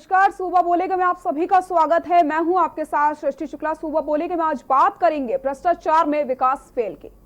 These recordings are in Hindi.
नमस्कार, सूबा बोलेगा में आप सभी का स्वागत है। मैं हूं आपके साथ सृष्टि शुक्ला। सूबा बोलेगा में आज बात करेंगे भ्रष्टाचार में विकास फेल की।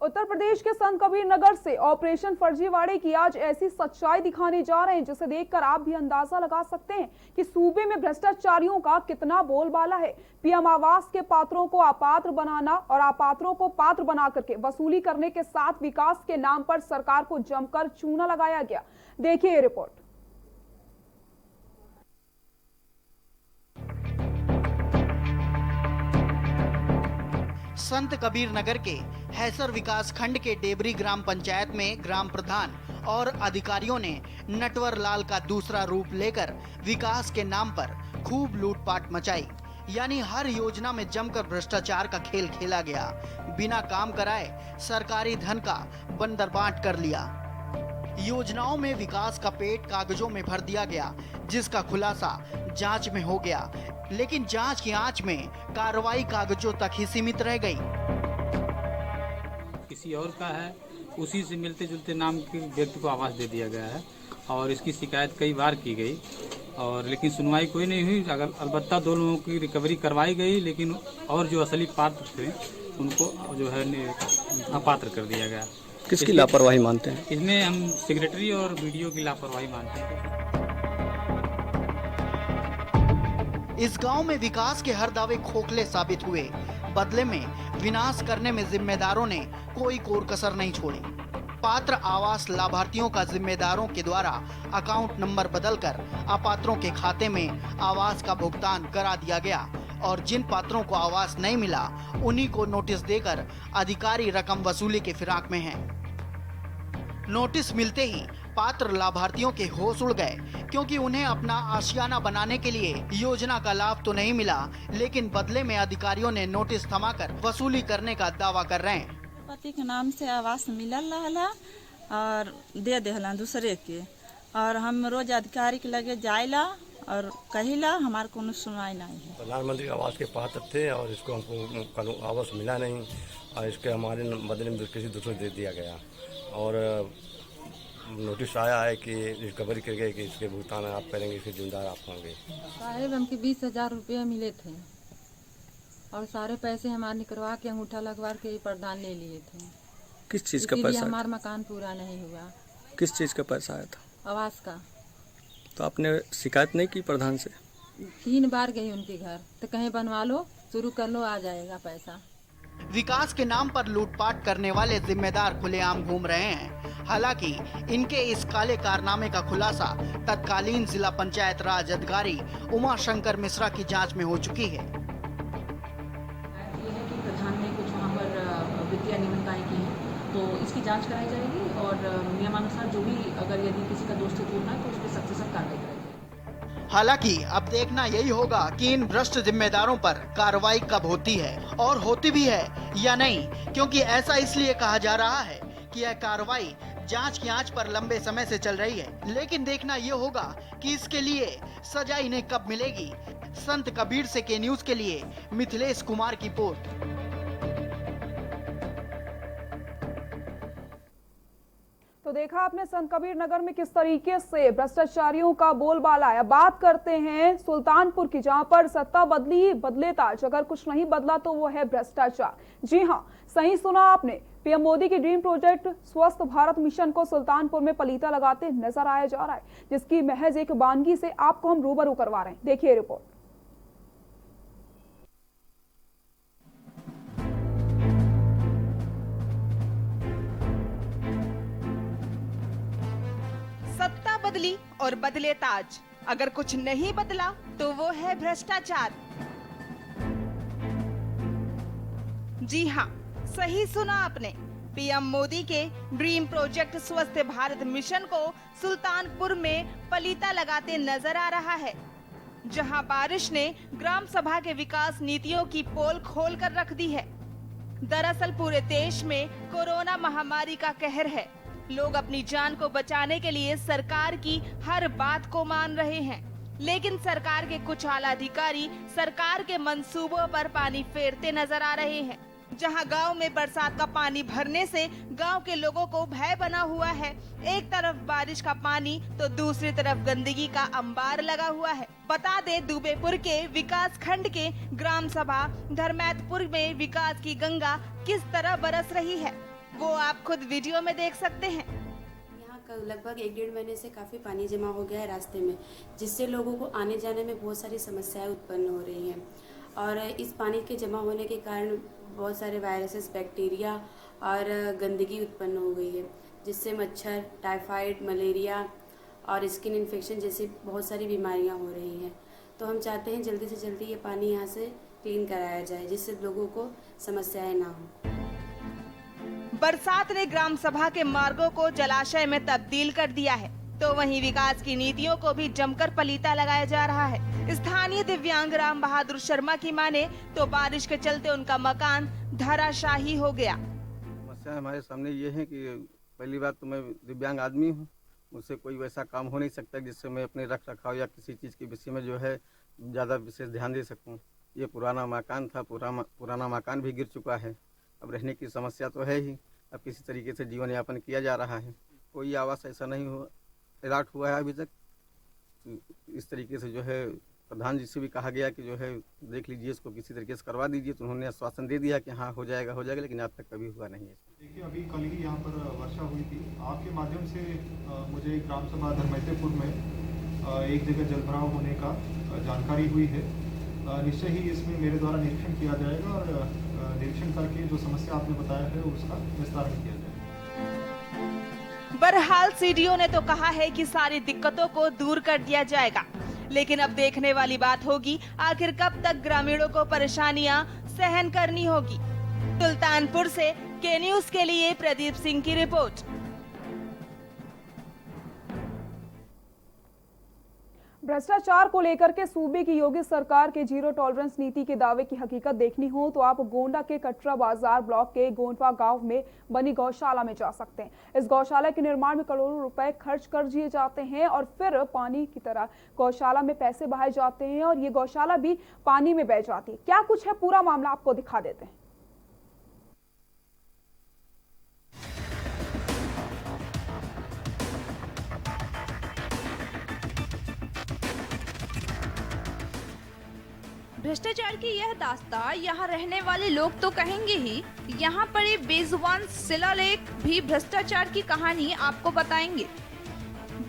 उत्तर प्रदेश के संत कबीर नगर से ऑपरेशन फर्जीवाड़े की आज ऐसी सच्चाई दिखाने जा रहे हैं जिसे देखकर आप भी अंदाजा लगा सकते हैं कि सूबे में भ्रष्टाचारियों का कितना बोलबाला है। पीएम आवास के पात्रों को अपात्र बनाना और अपात्रों को पात्र बना करके वसूली करने के साथ विकास के नाम पर सरकार को जमकर चूना लगाया गया। देखिए ये रिपोर्ट। संत कबीर नगर के हैसर विकास खंड के डेबरी ग्राम पंचायत में ग्राम प्रधान और अधिकारियों ने नटवर लाल का दूसरा रूप लेकर विकास के नाम पर खूब लूटपाट मचाई। यानी हर योजना में जमकर भ्रष्टाचार का खेल खेला गया। बिना काम कराए सरकारी धन का बंदरबांट कर लिया। योजनाओं में विकास का पेट कागजों में भर दिया गया, जिसका खुलासा जांच में हो गया, लेकिन जांच की आंच में कार्रवाई कागजों तक ही सीमित रह गई। किसी और का है, उसी से मिलते जुलते नाम के व्यक्ति को आवास दे दिया गया है और इसकी शिकायत कई बार की गई और लेकिन सुनवाई कोई नहीं हुई। अगर अलबत्ता 2 लोगों की रिकवरी करवाई गई, लेकिन और जो असली पात्र थे उनको जो है अपात्र कर दिया गया। किसकी लापरवाही मानते हैं? इसमें हम सेक्रेटरी और बीडीओ की लापरवाही मानते हैं। इस गांव में विकास के हर दावे खोखले साबित हुए। बदले में विनाश करने में जिम्मेदारों ने कोई कोर कसर नहीं छोड़ी। पात्र आवास लाभार्थियों का जिम्मेदारों के द्वारा अकाउंट नंबर बदलकर अपात्रों के खाते में आवास का भुगतान करा दिया गया और जिन पात्रों को आवास नहीं मिला उन्हीं को नोटिस देकर अधिकारी रकम वसूली के फिराक में हैं। नोटिस मिलते ही पात्र लाभार्थियों के होश उड़ गए, क्योंकि उन्हें अपना आशियाना बनाने के लिए योजना का लाभ तो नहीं मिला, लेकिन बदले में अधिकारियों ने नोटिस थमाकर वसूली करने का दावा कर रहे हैं। पति के नाम से आवास मिलल रहला और दे देहला दूसरे के, और हम रोज अधिकारी के लगे जाइला और कहिला, हमार कोनो सुनवाई नहीं है। प्रधानमंत्री आवास के पात्र थे और इसको हमको आवास मिला नहीं और इसके हमारे बदले में किसी दूसरे दे दिया गया और नोटिस आया है कि रिकवरी कर गए कि इसके भुगतान आप करेंगे, इसके जिम्मेदार आप होंगे। साहेब हमके 20,000 रुपये मिले थे और सारे पैसे हमारे निकलवा के अंगूठा लगवा के प्रदान ले लिए थे। किस चीज का पैसा? हमारा मकान पूरा नहीं हुआ। किस चीज का पैसा आया था? आवास का। तो आपने शिकायत नहीं की प्रधान से? 3 बार गई उनके घर, तो कहीं बनवा लो, शुरू कर लो, आ जाएगा पैसा। विकास के नाम पर लूटपाट करने वाले जिम्मेदार खुलेआम घूम रहे हैं। हालांकि इनके इस काले कारनामे का खुलासा तत्कालीन जिला पंचायत राज अधिकारी उमा शंकर मिश्रा की जांच में हो चुकी है। ये है कि प्रधान ने कुछ वहाँ पर वित्तीय अनियमितताएं की हैं, तो इसकी जांच कराई जाएगी और नियमानुसार जो भी अगर यदि किसी का दोष सिद्ध होना है तो उस पर सख्त से सख्त कार्रवाई कराई जाएगी। हालांकि अब देखना यही होगा कि इन भ्रष्ट जिम्मेदारों पर कार्रवाई कब होती है और होती भी है या नहीं, क्योंकि ऐसा इसलिए कहा जा रहा है कि यह कार्रवाई जांच की आंच पर लंबे समय से चल रही है। लेकिन देखना यह होगा कि इसके लिए सजा इन्हें कब मिलेगी। संत कबीर से के न्यूज के लिए मिथिलेश कुमार की रिपोर्ट। तो देखा आपने संत कबीर नगर में किस तरीके से भ्रष्टाचारियों का बोलबाला है। बात करते हैं सुल्तानपुर की, जहां पर सत्ता बदली बदले ताज, अगर कुछ नहीं बदला तो वो है भ्रष्टाचार। जी हां, सही सुना आपने। पीएम मोदी की ड्रीम प्रोजेक्ट स्वस्थ भारत मिशन को सुल्तानपुर में पलीता लगाते नजर आया जा रहा है, जिसकी महज एक वानगी से आपको हम रूबरू करवा रहे हैं। देखिए रिपोर्ट। सत्ता बदली और बदले ताज, अगर कुछ नहीं बदला तो वो है भ्रष्टाचार। जी हाँ, सही सुना आपने। पीएम मोदी के ड्रीम प्रोजेक्ट स्वस्थ भारत मिशन को सुल्तानपुर में पलीता लगाते नजर आ रहा है, जहां बारिश ने ग्राम सभा के विकास नीतियों की पोल खोल कर रख दी है। दरअसल पूरे देश में कोरोना महामारी का कहर है, लोग अपनी जान को बचाने के लिए सरकार की हर बात को मान रहे हैं, लेकिन सरकार के कुछ आला अधिकारी सरकार के मंसूबों पर पानी फेरते नजर आ रहे हैं। जहां गांव में बरसात का पानी भरने से गांव के लोगों को भय बना हुआ है, एक तरफ बारिश का पानी तो दूसरी तरफ गंदगी का अंबार लगा हुआ है। बता दें, दुबेपुर के विकास खंड के ग्राम सभा धर्मैतपुर में विकास की गंगा किस तरह बरस रही है, वो आप खुद वीडियो में देख सकते हैं। यहाँ लगभग 1-1.5 महीने से काफ़ी पानी जमा हो गया है रास्ते में, जिससे लोगों को आने जाने में बहुत सारी समस्याएं उत्पन्न हो रही हैं। और इस पानी के जमा होने के कारण बहुत सारे वायरसेस, बैक्टीरिया और गंदगी उत्पन्न हो गई है, जिससे मच्छर, टाइफाइड, मलेरिया और स्किन इन्फेक्शन जैसी बहुत सारी बीमारियां हो रही हैं। तो हम चाहते हैं जल्दी से जल्दी ये पानी यहाँ से क्लीन कराया जाए, जिससे लोगों को समस्याएं ना हो। बरसात ने ग्राम सभा के मार्गों को जलाशय में तब्दील कर दिया है, तो वहीं विकास की नीतियों को भी जमकर पलीता लगाया जा रहा है। स्थानीय दिव्यांग राम बहादुर शर्मा की माने तो बारिश के चलते उनका मकान धराशाही हो गया। समस्या हमारे सामने ये है कि पहली बात तो मैं दिव्यांग आदमी हूँ, मुझसे कोई वैसा काम हो नहीं सकता जिससे मैं अपने रख रखाव या किसी चीज़ के विषय में जो है ज़्यादा विशेष ध्यान दे सकूँ। ये पुराना मकान था, पुराना मकान भी गिर चुका है। अब रहने की समस्या तो है ही, अब किसी तरीके से जीवन यापन किया जा रहा है। कोई आवास ऐसा नहीं अलॉट हुआ है अभी तक। इस तरीके से जो है प्रधान जी से भी कहा गया कि जो है देख लीजिए, इसको किसी तरीके से करवा दीजिए, तो उन्होंने आश्वासन दे दिया कि हाँ हो जाएगा, लेकिन आज तक कभी हुआ नहीं है। देखिए, अभी कल ही यहाँ पर वर्षा हुई थी। आपके माध्यम से मुझे ग्राम सभा धर्मैतपुर में एक जगह जलभराव होने का जानकारी हुई है। निश्चय ही इसमें मेरे द्वारा निरीक्षण किया जाएगा और निरीक्षण करके जो समस्या आपने बताया है उसका विस्तारण किया जाएगा। बहरहाल सीडीओ ने तो कहा है कि सारी दिक्कतों को दूर कर दिया जाएगा, लेकिन अब देखने वाली बात होगी आखिर कब तक ग्रामीणों को परेशानियां सहन करनी होगी। सुल्तानपुर से के न्यूज के लिए प्रदीप सिंह की रिपोर्ट। भ्रष्टाचार को लेकर के सूबे की योगी सरकार के जीरो टॉलरेंस नीति के दावे की हकीकत देखनी हो तो आप गोंडा के कटरा बाजार ब्लॉक के गोंडवा गांव में बनी गौशाला में जा सकते हैं। इस गौशाला के निर्माण में करोड़ों रुपए खर्च कर दिए जाते हैं और फिर पानी की तरह गौशाला में पैसे बहाए जाते हैं और ये गौशाला भी पानी में बह जाती है। क्या कुछ है पूरा मामला आपको दिखा देते हैं। भ्रष्टाचार की यह दास्तां यहाँ रहने वाले लोग तो कहेंगे ही, यहाँ पड़े बेजुबान शिलालेख भी भ्रष्टाचार की कहानी आपको बताएंगे।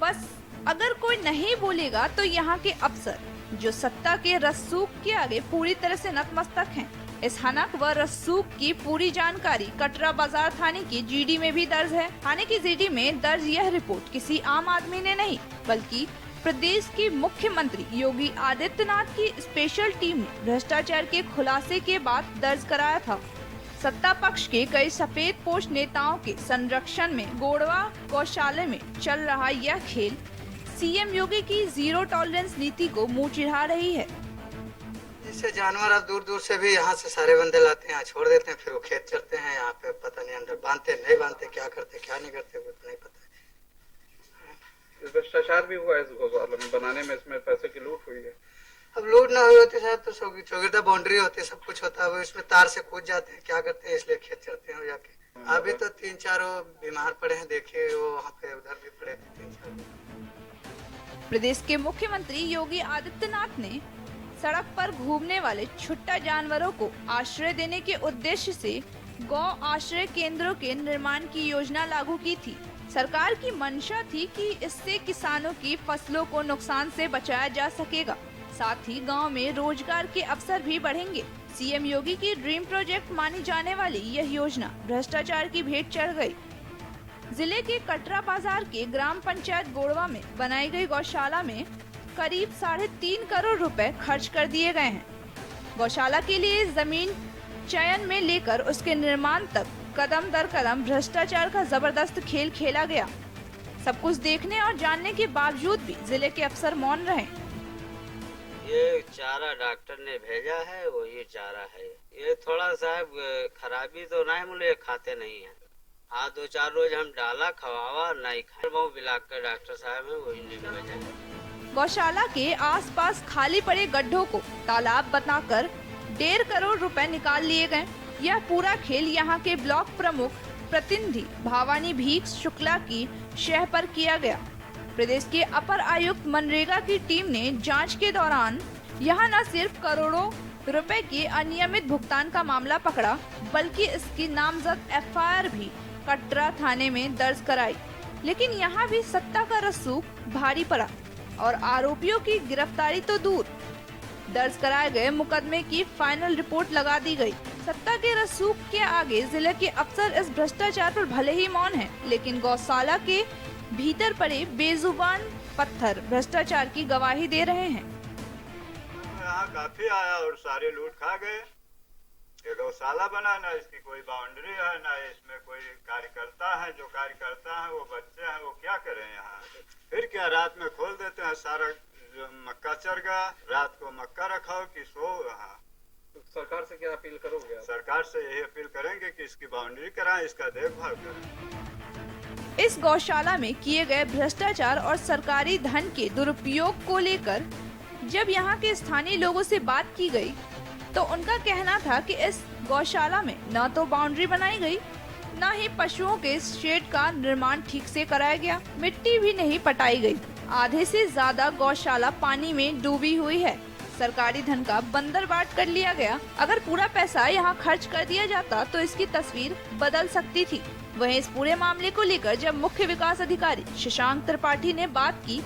बस अगर कोई नहीं बोलेगा तो यहाँ के अफसर जो सत्ता के रसूख के आगे पूरी तरह से नतमस्तक हैं। इस हनक व रसूख की पूरी जानकारी कटरा बाजार थाने की जीडी में भी दर्ज है। थाने की जीडी में दर्ज यह रिपोर्ट किसी आम आदमी ने नहीं बल्कि प्रदेश के मुख्यमंत्री योगी आदित्यनाथ की स्पेशल टीम ने भ्रष्टाचार के खुलासे के बाद दर्ज कराया था। सत्ता पक्ष के कई सफेद पोश नेताओं के संरक्षण में गोंडवा गौशाला में चल रहा यह खेल सीएम योगी की जीरो टॉलरेंस नीति को मुंह चिढ़ा रही है। इससे जानवर अब दूर दूर से भी यहाँ से सारे बंदे लाते हैं, यहाँ छोड़ देते हैं, फिर वो खेत चलते हैं। यहाँ पे पता नहीं अंदर बांधते नहीं बांधते, क्या करते क्या नहीं करते वो नहीं पता। भ्रष्टाचार भी हुआ है इस गौशाला में बनाने में, इसमें पैसे की लूट हुई है। अब लूट ना हुई होती साहब तो चौकीदा बाउंड्री होती है, सब कुछ होता है, वो इसमें तार से कूद जाते हैं, क्या करते हैं, इसलिए खेत चलते हैं जाके। अभी तो 3-4 बीमार पड़े हैं, देखिए वो वहाँ पे उधर भी पड़े थे 3-4। प्रदेश के मुख्यमंत्री योगी आदित्यनाथ ने सड़क पर घूमने वाले छुट्टा जानवरों को आश्रय देने के उद्देश्य से गौ आश्रय केंद्रों के निर्माण की योजना लागू की थी। सरकार की मंशा थी कि इससे किसानों की फसलों को नुकसान से बचाया जा सकेगा, साथ ही गांव में रोजगार के अवसर भी बढ़ेंगे। सीएम योगी की ड्रीम प्रोजेक्ट मानी जाने वाली यह योजना भ्रष्टाचार की भेंट चढ़ गई। जिले के कटरा बाजार के ग्राम पंचायत गोंडवा में बनाई गई गौशाला में करीब 3.5 करोड़ रुपए खर्च कर दिए गए हैं। गौशाला के लिए जमीन चयन में लेकर उसके निर्माण तक कदम दर कदम भ्रष्टाचार का जबरदस्त खेल खेला गया। सब कुछ देखने और जानने के बावजूद भी जिले के अफसर मौन रहे। ये चारा डॉक्टर ने भेजा है, वही चारा है। ये थोड़ा सा खराबी तो ना है, मुझे खाते नहीं है। हाँ 2-4 रोज हम डाला खवावा नहीं खाए, वो बिलाकर डॉक्टर साहब है वही नहीं बजा। गौशाला के आसपास खाली पड़े गड्ढों को तालाब बनाकर 1.5 करोड़ रुपए निकाल लिए गए। यह पूरा खेल यहाँ के ब्लॉक प्रमुख प्रतिनिधि भवानी भीख शुक्ला की शह पर किया गया। प्रदेश के अपर आयुक्त मनरेगा की टीम ने जांच के दौरान यहाँ न सिर्फ करोड़ों रुपए के अनियमित भुगतान का मामला पकड़ा, बल्कि इसकी नामजद एफआईआर भी कटरा थाने में दर्ज कराई। लेकिन यहाँ भी सत्ता का रसूख भारी पड़ा और आरोपियों की गिरफ्तारी तो दूर, दर्ज कराए गए मुकदमे की फाइनल रिपोर्ट लगा दी गई। सत्ता के रसूख के आगे जिले के अफसर इस भ्रष्टाचार पर भले ही मौन हैं, लेकिन गौशाला के भीतर पड़े बेजुबान पत्थर भ्रष्टाचार की गवाही दे रहे हैं। यहाँ काफी आया और सारे लूट खा गए। ये गौशाला बना, ना इसकी कोई बाउंड्री है, ना इसमें कोई कार्यकर्ता है। जो कार्यकर्ता है वो बच्चे हैं, वो क्या करें यहाँ। फिर क्या रात में खोल देते हैं, सारा मक्का चर गया। रात को मक्का रखाओ कि सो यहाँ। तो सरकार से क्या अपील करोगे? सरकार से यही अपील करेंगे कि इसकी बाउंड्री कराएं, इसका देखभाल करें। इस गौशाला में किए गए भ्रष्टाचार और सरकारी धन के दुरुपयोग को लेकर जब यहाँ के स्थानीय लोगों से बात की गई, तो उनका कहना था कि इस गौशाला में न तो बाउंड्री बनाई गई, न ही पशुओं के शेड का निर्माण ठीक से कराया गया, मिट्टी भी नहीं पटाई गई। आधे से ज्यादा गौशाला पानी में डूबी हुई है। सरकारी धन का बंदरबाट कर लिया गया। अगर पूरा पैसा यहाँ खर्च कर दिया जाता तो इसकी तस्वीर बदल सकती थी। वहीं इस पूरे मामले को लेकर जब मुख्य विकास अधिकारी शशांक त्रिपाठी ने बात की,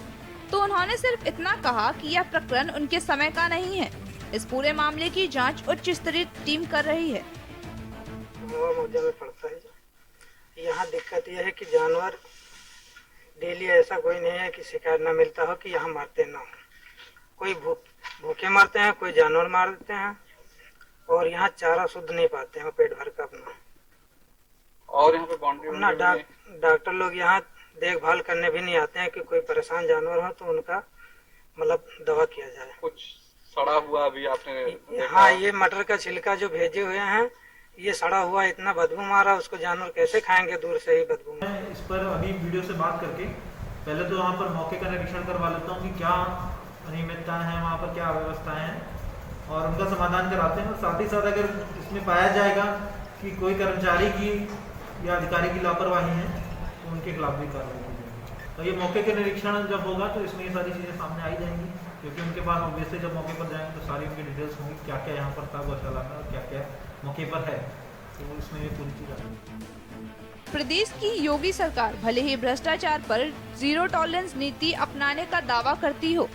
तो उन्होंने सिर्फ इतना कहा कि यह प्रकरण उनके समय का नहीं है। इस पूरे मामले की जांच उच्च स्तरीय टीम कर रही है। मुद्दे में पड़ता है। यहाँ दिक्कत यह है कि जानवर डेली ऐसा कोई नहीं है कि शिकायत न मिलता हो कि यहाँ मारते न हो। कोई भूखे मारते हैं, कोई जानवर मार देते हैं, और यहाँ चारा शुद्ध नहीं पाते हैं पेट भर का अपना। और यहाँ पे बाउंड्री ना डॉक्टर लोग यहाँ देखभाल करने भी नहीं आते हैं कि कोई परेशान जानवर हो तो उनका मतलब दवा किया जाए। कुछ सड़ा हुआ भी आपने? हाँ, ये मटर का छिलका जो भेजे हुए हैं, ये सड़ा हुआ इतना बदबू मारा, उसको जानवर कैसे खाएंगे, दूर से ही बदबू। मैं इस पर अभी वीडियो से बात करके पहले तो वहाँ पर मौके का निरीक्षण करवा लेता हूँ कि क्या अनियमितताएं हैं, वहाँ पर क्या व्यवस्थाएं हैं, और उनका समाधान कराते हैं। और साथ ही साथ अगर इसमें पाया जाएगा कि कोई कर्मचारी की या अधिकारी की लापरवाही है तो उनके खिलाफ भी कार्रवाई की जाएगी। तो ये मौके के निरीक्षण जब होगा तो इसमें ये सारी चीज़ें सामने आई जाएंगी, क्योंकि उनके पास ऑब्वियसली जब मौके पर जाएंगे तो सारी उनकी डिटेल्स होंगी, क्या क्या यहाँ पर था गौशाला में और क्या क्या मौके पर है, तो इसमें ये पूरी चीज़ आ जाएगी। प्रदेश की योगी सरकार भले ही भ्रष्टाचार पर जीरो टॉलरेंस नीति अपनाने का दावा करती हो,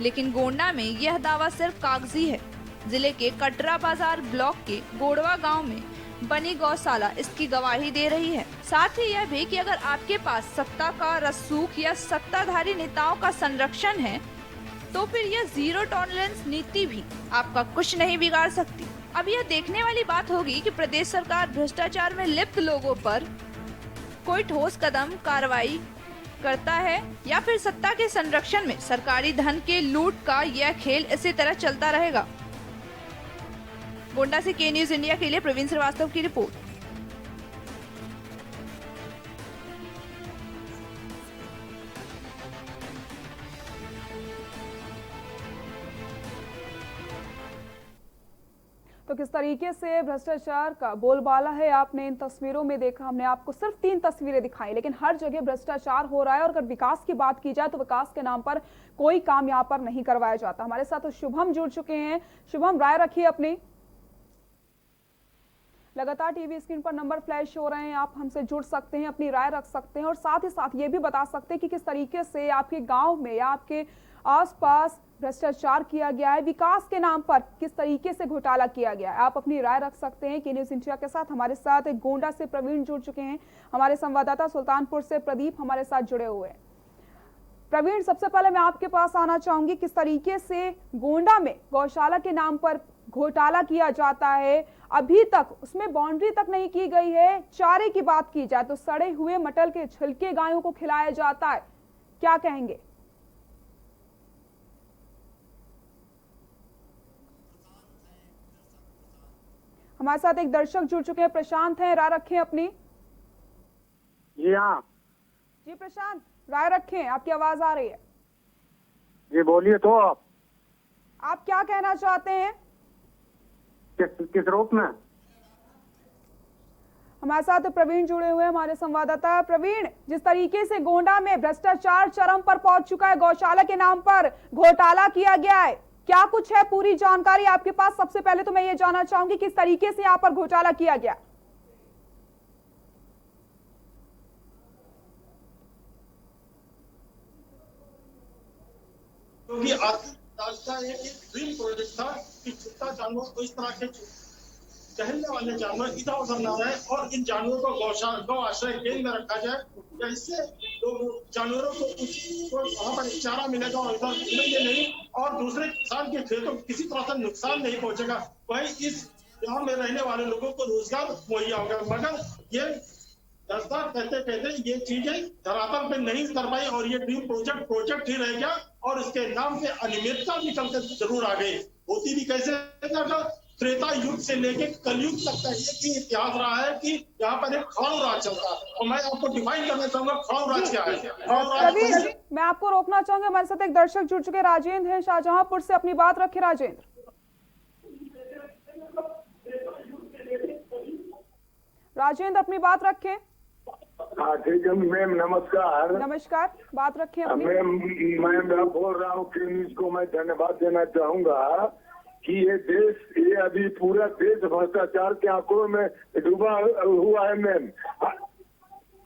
लेकिन गोंडा में यह दावा सिर्फ कागजी है। जिले के कटरा बाजार ब्लॉक के गोड़वा गांव में बनी गौशाला इसकी गवाही दे रही है। साथ ही यह भी कि अगर आपके पास सत्ता का रसूख या सत्ताधारी नेताओं का संरक्षण है, तो फिर यह जीरो टॉलरेंस नीति भी आपका कुछ नहीं बिगाड़ सकती। अब यह देखने वाली बात होगी कि प्रदेश सरकार भ्रष्टाचार में लिप्त लोगों पर कोई ठोस कदम कार्रवाई करता है या फिर सत्ता के संरक्षण में सरकारी धन के लूट का यह खेल इसी तरह चलता रहेगा। गोंडा से के न्यूज इंडिया के लिए प्रवीण श्रीवास्तव की रिपोर्ट। तो किस तरीके से भ्रष्टाचार का बोलबाला है आपने इन तस्वीरों में देखा। हमने आपको सिर्फ 3 तस्वीरें दिखाई, लेकिन हर जगह भ्रष्टाचार हो रहा है। और अगर विकास की बात की जाए तो विकास के नाम पर कोई काम यहाँ पर नहीं करवाया जाता। हमारे साथ तो शुभम जुड़ चुके हैं। शुभम, राय रखिए अपनी। लगातार टीवी स्क्रीन पर नंबर फ्लैश हो रहे हैं, आप हमसे जुड़ सकते हैं, अपनी राय रख सकते हैं और साथ ही साथ ये भी बता सकते हैं कि किस तरीके से आपके गांव में या आपके आसपास भ्रष्टाचार किया गया है, विकास के नाम पर किस तरीके से घोटाला किया गया है। आप अपनी राय रख सकते हैं के न्यूज इंडिया के साथ। हमारे साथ गोंडा से प्रवीण जुड़ चुके हैं, हमारे संवाददाता सुल्तानपुर से प्रदीप हमारे साथ जुड़े हुए हैं। प्रवीण, सबसे पहले मैं आपके पास आना चाहूंगी, किस तरीके से गोंडा में गौशाला के नाम पर घोटाला किया जाता है, अभी तक उसमें बाउंड्री तक नहीं की गई है। चारे की बात की जाए तो सड़े हुए मटर के छिलके गायों को खिलाया जाता है, क्या कहेंगे? हमारे साथ एक दर्शक जुड़ चुके हैं, प्रशांत हैं, राय रखें अपनी। जी हाँ। जी प्रशांत, राय रखें, आपकी आवाज आ रही है। जी बोलिए तो आप क्या कहना चाहते हैं? किस रूप में? हमारे साथ प्रवीण जुड़े हुए हैं, हमारे संवाददाता। प्रवीण, जिस तरीके से गोंडा में भ्रष्टाचार चरम पर पहुंच चुका है, गौशाला के नाम पर घोटाला किया गया है, क्या कुछ है पूरी जानकारी आपके पास? सबसे पहले तो मैं ये जानना चाहूंगी किस तरीके से यहाँ पर घोटाला किया गया। क्योंकि रास्ता एक ड्रीम प्रोजेक्ट था कि छुट्टा जानवर को इस तरह के टहलने वाले जानवर इधर उधर न रहे और इन जानवरों को गौ आश्रय केंद्र में रखा जाए, या इससे लोग जानवरों को वहाँ पर चारा मिलेगा और इधर घूमेंगे नहीं और दूसरे किसान के खेतों को किसी तरह से नुकसान नहीं पहुंचेगा। वहीं इस गाँव में रहने वाले लोगों को रोजगार मुहैया होगा। मगर ये रास्ता कहते कहते ये चीजें धरातल पे नहीं उतर पाई और ये ड्रीम प्रोजेक्ट ही रह गया और इसके नाम से अनियमितता निकल कर जरूर आ गई। होती भी कैसे त्रेता युग से लेके कलयुग तक का एक ही इतिहास रहा है कि यहाँ पर एक खड़ाऊ राज चलता है और मैं आपको डिफाइन करना चाहूंगा खड़ाऊ राज क्या है। मैं आपको रोकना चाहूंगा, हमारे साथ एक दर्शक जुड़ चुके राजेंद्र हैं शाहजहांपुर से, अपनी बात रखे राजेंद्र। राजेंद्र अपनी बात रखें। हाँ ठीक है मैम, नमस्कार। नमस्कार, बात रखें अपनी। मैं बोल रहा हूँ कि इसको मैं धन्यवाद देना चाहूंगा कि ये अभी पूरा देश भ्रष्टाचार के आंकड़ों में डूबा हुआ है मैम।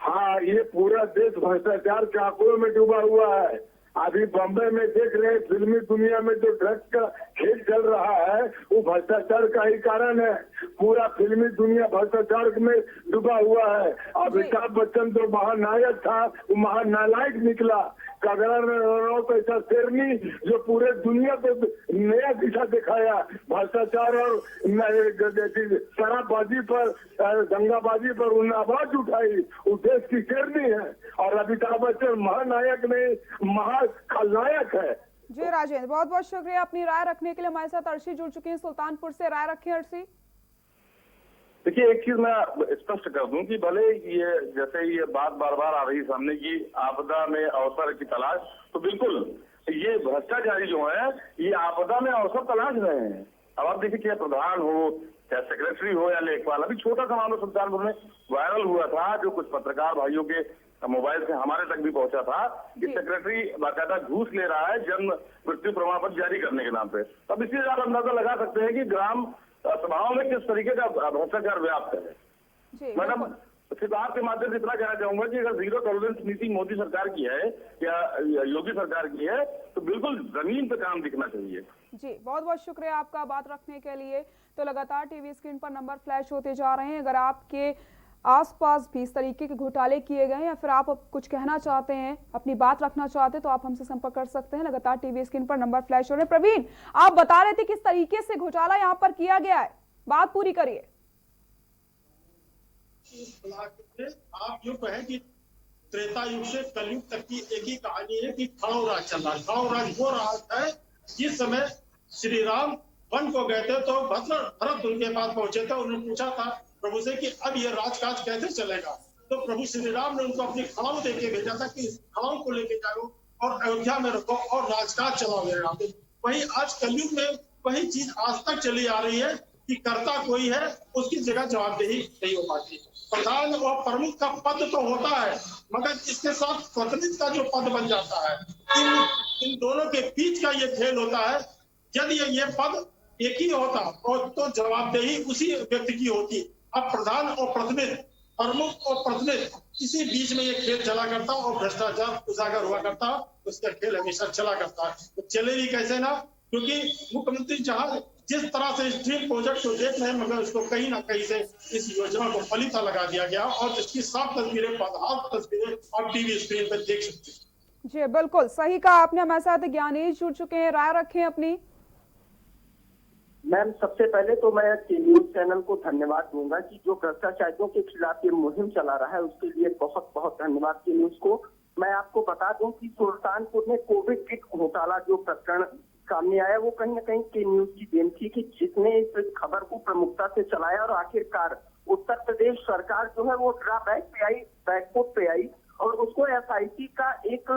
हाँ, ये पूरा देश भ्रष्टाचार के आंकड़ों में डूबा हुआ है। अभी बम्बई में देख रहे हैं, फिल्मी दुनिया में जो ड्रग्स का खेल चल रहा है वो भ्रष्टाचार का ही कारण है। पूरा फिल्मी दुनिया भ्रष्टाचार में डूबा हुआ है। अमिताभ बच्चन जो महानायक था वो महानालायक निकला। कगरा रनौत ऐसा शेरनी जो पूरे दुनिया को नया दिशा दिखाया। भ्रष्टाचार और शराबबाजी पर, दंगाबाजी पर उन्हें आवाज उठाई, वो देश की शेरनी है। और अमिताभ बच्चन महानायक नहीं, खलनायक है। जी राजेंद्र, बहुत बहुत शुक्रिया अपनी राय रखने के लिए। हमारे साथ अर्शी जुड़ चुकी है सुल्तानपुर से, राय रखें अर्शी। देखिए, एक चीज मैं स्पष्ट कर दूं कि भले ये जैसे ये बात बार बार आ रही सामने की आपदा में अवसर की तलाश, तो बिल्कुल ये भ्रष्टाचारी जो है ये आपदा में अवसर तलाश रहे हैं। अब आप देखिए, चाहे प्रधान हो, चाहे सेक्रेटरी हो या लेखपाल, अभी छोटा सा मामला सुल्तानपुर में वायरल हुआ था जो कुछ पत्रकार भाइयों के मोबाइल से हमारे तक भी पहुंचा था कि सेक्रेटरी बाकायदा घूस ले रहा है जन्म मृत्यु प्रमाण पत्र जारी करने के नाम पे। अब इसी आप अंदाजा लगा सकते हैं कि ग्राम सभाओं में किस तरीके का भ्रष्टाचार व्याप्त है। मैडम, सिर्फ आपके माध्यम से इतना कहना चाहूंगा कि अगर जीरो टॉलरेंस नीति मोदी सरकार की है या योगी सरकार की है तो बिल्कुल जमीन पे काम दिखना चाहिए। जी बहुत बहुत शुक्रिया आपका बात रखने के लिए। तो लगातार टीवी स्क्रीन पर नंबर फ्लैश होते जा रहे हैं। अगर आपके आसपास भी इस तरीके के घोटाले किए गए या फिर आप कुछ कहना चाहते हैं, अपनी बात रखना चाहते हैं, तो आप हमसे संपर्क कर सकते हैं। लगातार टीवी स्क्रीन पर नंबर फ्लैश हो रहे हैं। प्रवीण, आप बता रहे थे किस तरीके से घोटाला यहाँ पर किया गया है, बात पूरी करिए। आप यूँ कहें कि त्रेता युग से कलयुग तक की एक ही कहानी है कि खड़ाऊ राज चल रहा है। खड़ाऊ राज वो राज है जिस समय श्री राम वन को गए थे तो भरत उनके पास पहुंचे थे। उन्होंने पूछा था प्रभु से कि अब ये राजकाज कैसे चलेगा, तो प्रभु श्री राम ने उनको अपनी खड़ाऊ दे के भेजा था कि खड़ाऊ को लेके जाओ और अयोध्या में रखो और राजकाज चलाओ मेरे नाम पे। वही आज कलयुग में वही चीज आज तक चली आ रही है कि करता कोई है, उसकी जगह जवाबदेही नहीं हो पाती। प्रधान और प्रमुख का पद तो होता है मगर इसके साथ प्रतिनिधि का जो पद बन जाता है, इन दोनों के बीच का ये खेल होता है। यदि ये पद एक ही होता और तो जवाबदेही उसी व्यक्ति की होती। अब प्रधान और प्रतिनिधि, प्रमुख और प्रतिनिधि, इसी बीच में ये खेल चला करता और भ्रष्टाचार उजागर हुआ करता। उसका खेल हमेशा चला करता है। तो चले भी कैसे ना, क्योंकि मुख्यमंत्री जहां जिस तरह से इस ड्रीम प्रोजेक्ट को देख रहे हैं मगर उसको कहीं ना कहीं से इस योजना को फलिता लगा दिया गया और इसकी साफ तस्वीरें, बदहाल तस्वीरें आप टीवी स्क्रीन पर देख सकते हैं। जी बिल्कुल सही कहा आपने। हमारे साथ ज्ञानेश जुड़ चुके हैं, राय रखें अपनी। मैम, सबसे पहले तो मैं न्यूज चैनल को धन्यवाद दूंगा कि जो भ्रष्टाचारियों के खिलाफ ये मुहिम चला रहा है उसके लिए बहुत बहुत धन्यवाद की न्यूज को। मैं आपको बता दूं कि सुल्तानपुर में कोविड किट घोटाला जो प्रकरण सामने आया वो कहीं ना कहीं के न्यूज की देन थी कि जिसने इस खबर को प्रमुखता से चलाया और आखिरकार उत्तर प्रदेश सरकार जो है वो ड्राबैक पे आई, बैकफुट पे आई और उसको एसआईटी का एक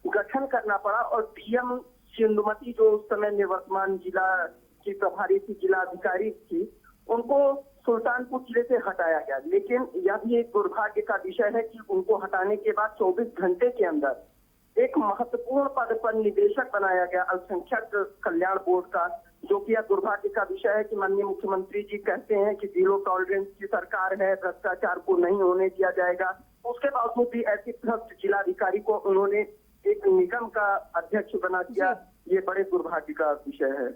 गठन करना पड़ा और डीएम सिंधुमती जो उस समय निवर्तमान जिला की प्रभारी थी, जिला अधिकारी थी, उनको सुल्तानपुर जिले से हटाया गया। लेकिन यह भी एक दुर्भाग्य का विषय है कि उनको हटाने के बाद 24 घंटे के अंदर एक महत्वपूर्ण पद पर निदेशक बनाया गया अल्पसंख्यक कल्याण बोर्ड का, जो कि यह दुर्भाग्य का विषय है कि माननीय मुख्यमंत्री जी कहते हैं कि 0 टॉलरेंस की सरकार है, भ्रष्टाचार को नहीं होने दिया जाएगा। उसके बावजूद भी ऐसी भ्रष्ट जिलाधिकारी को उन्होंने एक निगम का अध्यक्ष बना दिया। ये बड़े दुर्भाग्य का विषय है।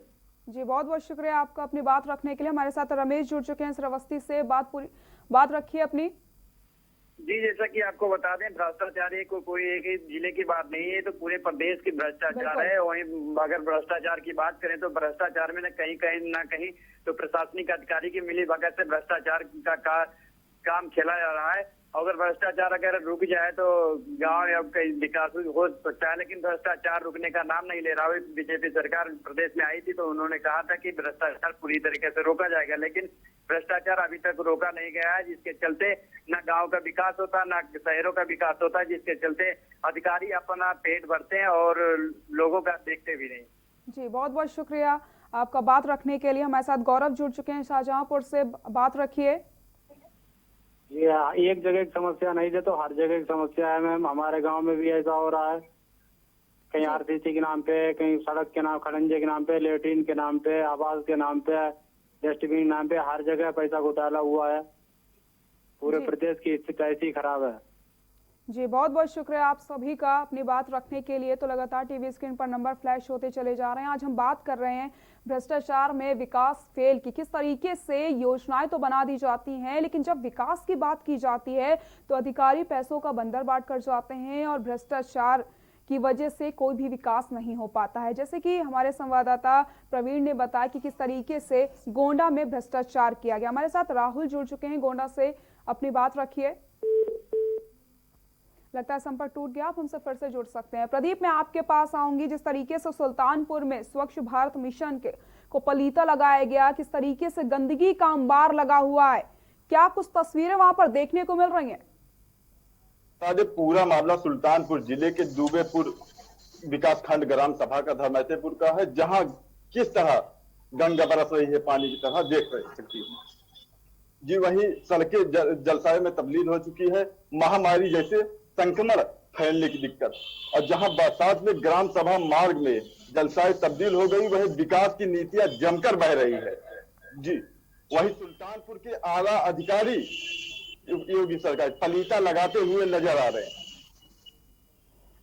जी बहुत बहुत शुक्रिया आपका अपनी बात रखने के लिए। हमारे साथ रमेश जुड़ चुके हैं श्रावस्ती से, बात रखिए अपनी। जी जैसा कि आपको बता दें, भ्रष्टाचार को कोई एक ही जिले की बात नहीं है, तो पूरे प्रदेश की भ्रष्टाचार है। वहीं अगर भ्रष्टाचार की बात करें तो भ्रष्टाचार में न कहीं तो प्रशासनिक अधिकारी की मिली भगत से भ्रष्टाचार का काम खेला जा रहा है। अगर भ्रष्टाचार अगर रुक जाए तो गांव या कहीं विकास हो सकता है, लेकिन भ्रष्टाचार रुकने का नाम नहीं ले रहा है। बीजेपी सरकार प्रदेश में आई थी तो उन्होंने कहा था कि भ्रष्टाचार पूरी तरीके से रोका जाएगा, लेकिन भ्रष्टाचार अभी तक रोका नहीं गया है, जिसके चलते न गांव का विकास होता न शहरों का विकास होता, जिसके चलते अधिकारी अपना पेट भरते हैं और लोगों का देखते भी नहीं। जी बहुत बहुत शुक्रिया आपका बात रखने के लिए। हमारे साथ गौरव जुड़ चुके हैं शाहजहांपुर से, बात रखिए। जी हाँ, एक जगह की समस्या नहीं है तो हर जगह की समस्या है मैम। हमारे गांव में भी ऐसा हो रहा है, कहीं आरसीसी के नाम पे, कहीं सड़क के नाम, खड़ंजे के नाम पे, लेट्रिन के नाम पे, आवास के नाम पे, डस्टबिन के नाम पे, हर जगह पैसा घोटाला हुआ है। पूरे प्रदेश की स्थिति ऐसी खराब है। जी बहुत बहुत शुक्रिया आप सभी का अपनी बात रखने के लिए। तो लगातार टीवी स्क्रीन पर नंबर फ्लैश होते चले जा रहे हैं। आज हम बात कर रहे हैं भ्रष्टाचार में विकास फेल की। किस तरीके से योजनाएं तो बना दी जाती हैं, लेकिन जब विकास की बात की जाती है तो अधिकारी पैसों का बंदर बाट कर जाते हैं और भ्रष्टाचार की वजह से कोई भी विकास नहीं हो पाता है। जैसे कि हमारे संवाददाता प्रवीण ने बताया कि किस तरीके से गोंडा में भ्रष्टाचार किया गया। हमारे साथ राहुल जुड़ चुके हैं गोंडा से, अपनी बात रखिए। लगता है संपर्क टूट गया, आप हमसे फिर से जुड़ सकते हैं। प्रदीप, मैं आपके पास आऊंगी। जिस तरीके से सुल्तानपुर में स्वच्छ भारत मिशन को पलीता लगाया गया, किस तरीके से गंदगी का अंबार लगा हुआ है, क्या कुछ तस्वीरें वहां पर देखने को मिल रही हैं? पूरा मामला सुल्तानपुर जिले के दुबेपुर विकास खंड ग्राम सभा का धर्मैतेपुर का है, जहां किस तरह गंगा बरस रही है पानी की तरह देख सकती हूँ जी। वहीं सड़कें जलसाय में तब्दील हो चुकी है, महामारी जैसे संक्रमण फैलने की दिक्कत। और जहां बरसात में ग्राम सभा मार्ग में जलसाय तब्दील हो गई, वही विकास की नीतियां जमकर बह रही है जी। वही सुल्तानपुर के आला अधिकारी योगी सरकार पलीता लगाते हुए नजर आ रहे हैं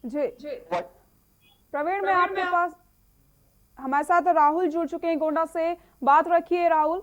जी। प्रवीण, मैं आपके पास, हमारे साथ राहुल जुड़ चुके हैं गोंडा से, बात रखिए राहुल।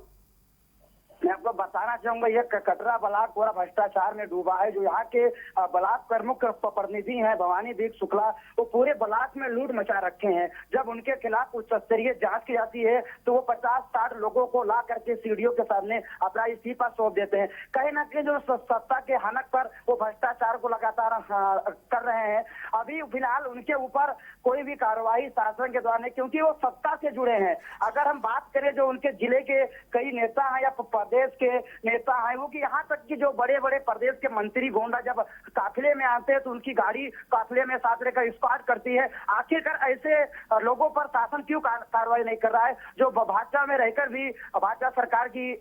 मैं आपको बताना चाहूंगा, यह कटरा ब्लॉक पूरा भ्रष्टाचार में डूबा है। जो यहाँ के ब्लॉक प्रमुख प्रतिनिधि हैं भवानी दीप शुक्ला, वो पूरे ब्लॉक में लूट मचा रखे हैं। जब उनके खिलाफ उच्च स्तरीय जांच की जाती है तो वो 50-60 लोगों को ला करके सीडीओ के सामने अपना इस्तीफा सौंप देते हैं। कहीं ना कहीं जो सत्ता के हनक पर वो भ्रष्टाचार को लगातार कर रहे हैं। अभी फिलहाल उनके ऊपर कोई भी कार्रवाई शासन के द्वारा नहीं, क्योंकि वो सत्ता से जुड़े हैं। अगर हम बात करें जो उनके जिले के कई नेता हैं या प्रदेश के नेता हैं, वो कि यहाँ तक कि जो बड़े बड़े प्रदेश के मंत्री गोंडा जब काफिले में आते हैं तो उनकी गाड़ी काफिले में साथ लेकर स्क्वाड करती है। आखिरकार ऐसे लोगों पर शासन क्यों कार्रवाई नहीं कर रहा है, जो भाजपा में रहकर भी भाजपा सरकार की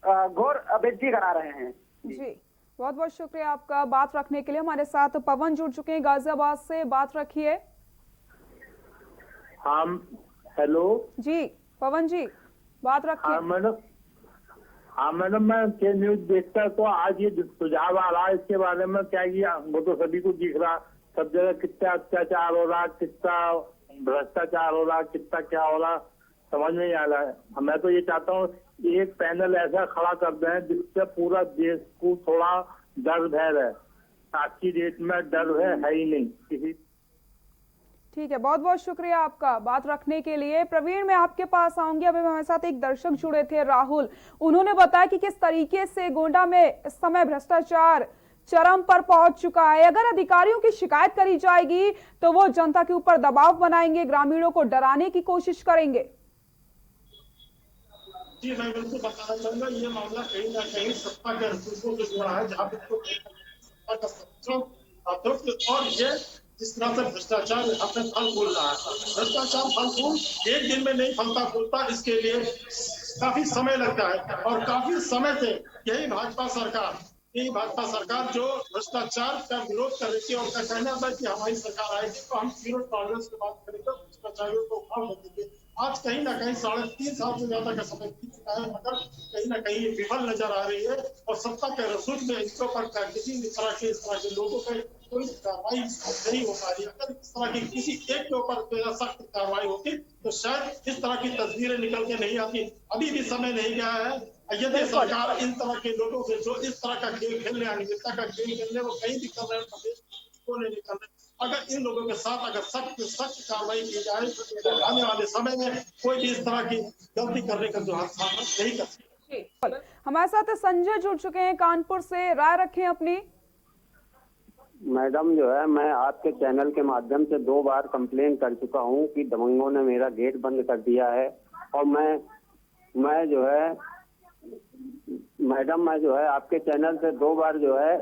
घोर बेइज्जती करा रहे हैं। जी बहुत बहुत शुक्रिया आपका बात रखने के लिए। हमारे साथ पवन जुड़ चुके हैं गाजियाबाद से, बात रखिए। हाँ हेलो जी, पवन जी बात रखिए। हाँ मैडम, मैं के न्यूज देखता तो आज ये सुझाव आ रहा है इसके बारे में, क्या ये वो तो सभी को दिख रहा, सब जगह कितना अत्याचार हो रहा, कितना भ्रष्टाचार हो रहा, कितना क्या हो रहा, समझ में नहीं आ रहा है। मैं तो ये चाहता हूँ एक पैनल ऐसा खड़ा कर दें जिससे पूरा देश को थोड़ा डर भय रहे। आज की डेट में डर है ही नहीं किसी। ठीक है, बहुत बहुत शुक्रिया आपका बात रखने के लिए। प्रवीण, मैं आपके पास आऊंगी। अभी हमारे साथ एक दर्शक जुड़े थे राहुल, उन्होंने बताया कि किस तरीके से गोंडा में इस समय भ्रष्टाचार चरम पर पहुंच चुका है। अगर अधिकारियों की शिकायत करी जाएगी तो वो जनता के ऊपर दबाव बनाएंगे, ग्रामीणों को डराने की कोशिश करेंगे। जी मैं बिल्कुल बताना चाहूंगा, ये मामला कहीं ना कहीं सत्ता के रसूखों से जुड़ा है, जहाँ पे सत्ता का संरक्षण और ये जिस तरह से भ्रष्टाचार यहाँ पे फल फूल रहा है। भ्रष्टाचार फल फूल एक दिन में नहीं फलता फूलता, इसके लिए काफी समय लगता है और काफी समय से यही भाजपा सरकार जो भ्रष्टाचार का विरोध कर रही थी और उनका कहना था कि हमारी सरकार आएगी तो हम जीरो टॉलरेंस की बात करेंगे, भ्रष्टाचारियों को उखाड़ देंगे। आज कहीं ना कहीं 3.5 साल से ज्यादा का समय बीत चुका है, मगर कहीं ना कहीं ये विफल नजर आ रही है और सत्ता के रसूख में इसके ऊपर किसी इस तरह के लोगों पर कोई कार्रवाई नहीं हो पा रही। अगर इस तरह की किसी एक के ऊपर सख्त कार्रवाई होती तो शायद इस तरह की तस्वीरें निकल के नहीं आती। अभी भी समय नहीं गया है। यदि सरकार इन तरह के लोगों से जो इस तरह का खेल खेलने, अनियमितता का खेल खेलने वो कहीं भी कर रहे हैं, प्रदेश को नहीं कर रहे, अगर इन लोगों के साथ अगर सख्त कार्रवाई की जाए तो आने वाले समय में कोई भी इस तरह की गलती करने का जो सामना नहीं कर सकते। हमारे साथ संजय जुड़ चुके हैं कानपुर से, राय रखें अपनी। मैडम जो है, मैं आपके चैनल के माध्यम से 2 बार कंप्लेन कर चुका हूं कि दबंगों ने मेरा गेट बंद कर दिया है और मैं जो है मैडम मैं जो है आपके चैनल से 2 बार जो है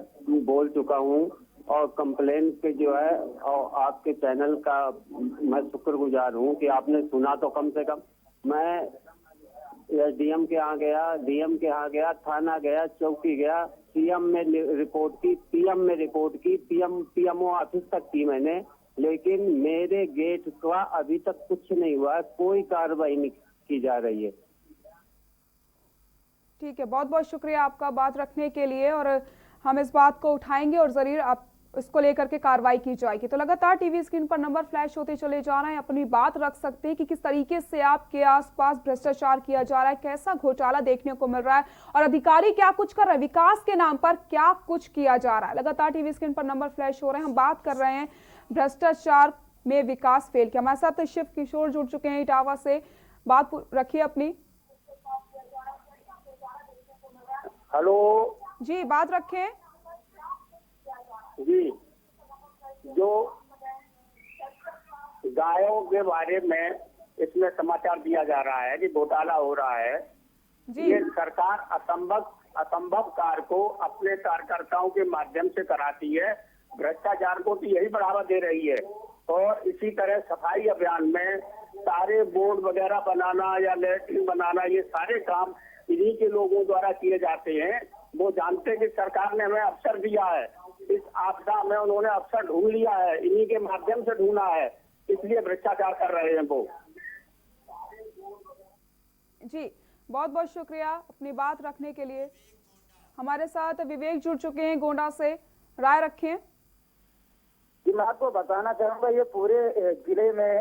बोल चुका हूं और कंप्लेन के जो है और आपके चैनल का मैं शुक्रगुजार हूं कि आपने सुना तो कम से कम। मैं डीएम के यहाँ गया, थाना गया, चौकी गया, सीएम में रिपोर्ट की, पीएम में रिपोर्ट की, पीएमओ ऑफिस तक की मैंने, लेकिन मेरे गेट का अभी तक कुछ नहीं हुआ है, कोई कार्रवाई नहीं की जा रही है। ठीक है, बहुत बहुत शुक्रिया आपका बात रखने के लिए और हम इस बात को उठाएंगे और जरूर आप इसको लेकर के कार्रवाई की जाएगी। तो लगातार टीवी स्क्रीन पर नंबर फ्लैश होते चले जा रहे हैं, अपनी बात रख सकते हैं कि किस तरीके से आपके आसपास भ्रष्टाचार किया जा रहा है, कैसा घोटाला देखने को मिल रहा है और अधिकारी क्या कुछ कर रहे हैं, विकास के नाम पर क्या कुछ किया जा रहा है। लगातार टीवी स्क्रीन पर नंबर फ्लैश हो रहे हैं, हम बात कर रहे हैं भ्रष्टाचार में विकास फेल की। हमारे साथ शिव किशोर जुड़ चुके हैं इटावा से, बात रखिए अपनी। हेलो जी, बात रखें जी। जो गायों के बारे में इसमें समाचार दिया जा रहा है कि घोटाला हो रहा है जी। ये सरकार असंभव कार्य को अपने कार्यकर्ताओं के माध्यम से कराती है, भ्रष्टाचार को तो यही बढ़ावा दे रही है। और इसी तरह सफाई अभियान में सारे बोर्ड वगैरह बनाना या लैट्रिन बनाना, ये सारे काम इन्हीं के लोगों द्वारा किए जाते हैं। वो जानते हैं कि सरकार ने हमें अवसर दिया है, इस आपदा में उन्होंने अवसर ढूंढ लिया है, इन्हीं के माध्यम से ढूंढा है, इसलिए भ्रष्टाचार कर रहे हैं वो। जी, बहुत बहुत शुक्रिया अपनी बात रखने के लिए। हमारे साथ विवेक जुड़ चुके हैं गोंडा से, राय रखें। जी, मैं आपको बताना चाहूंगा, ये पूरे जिले में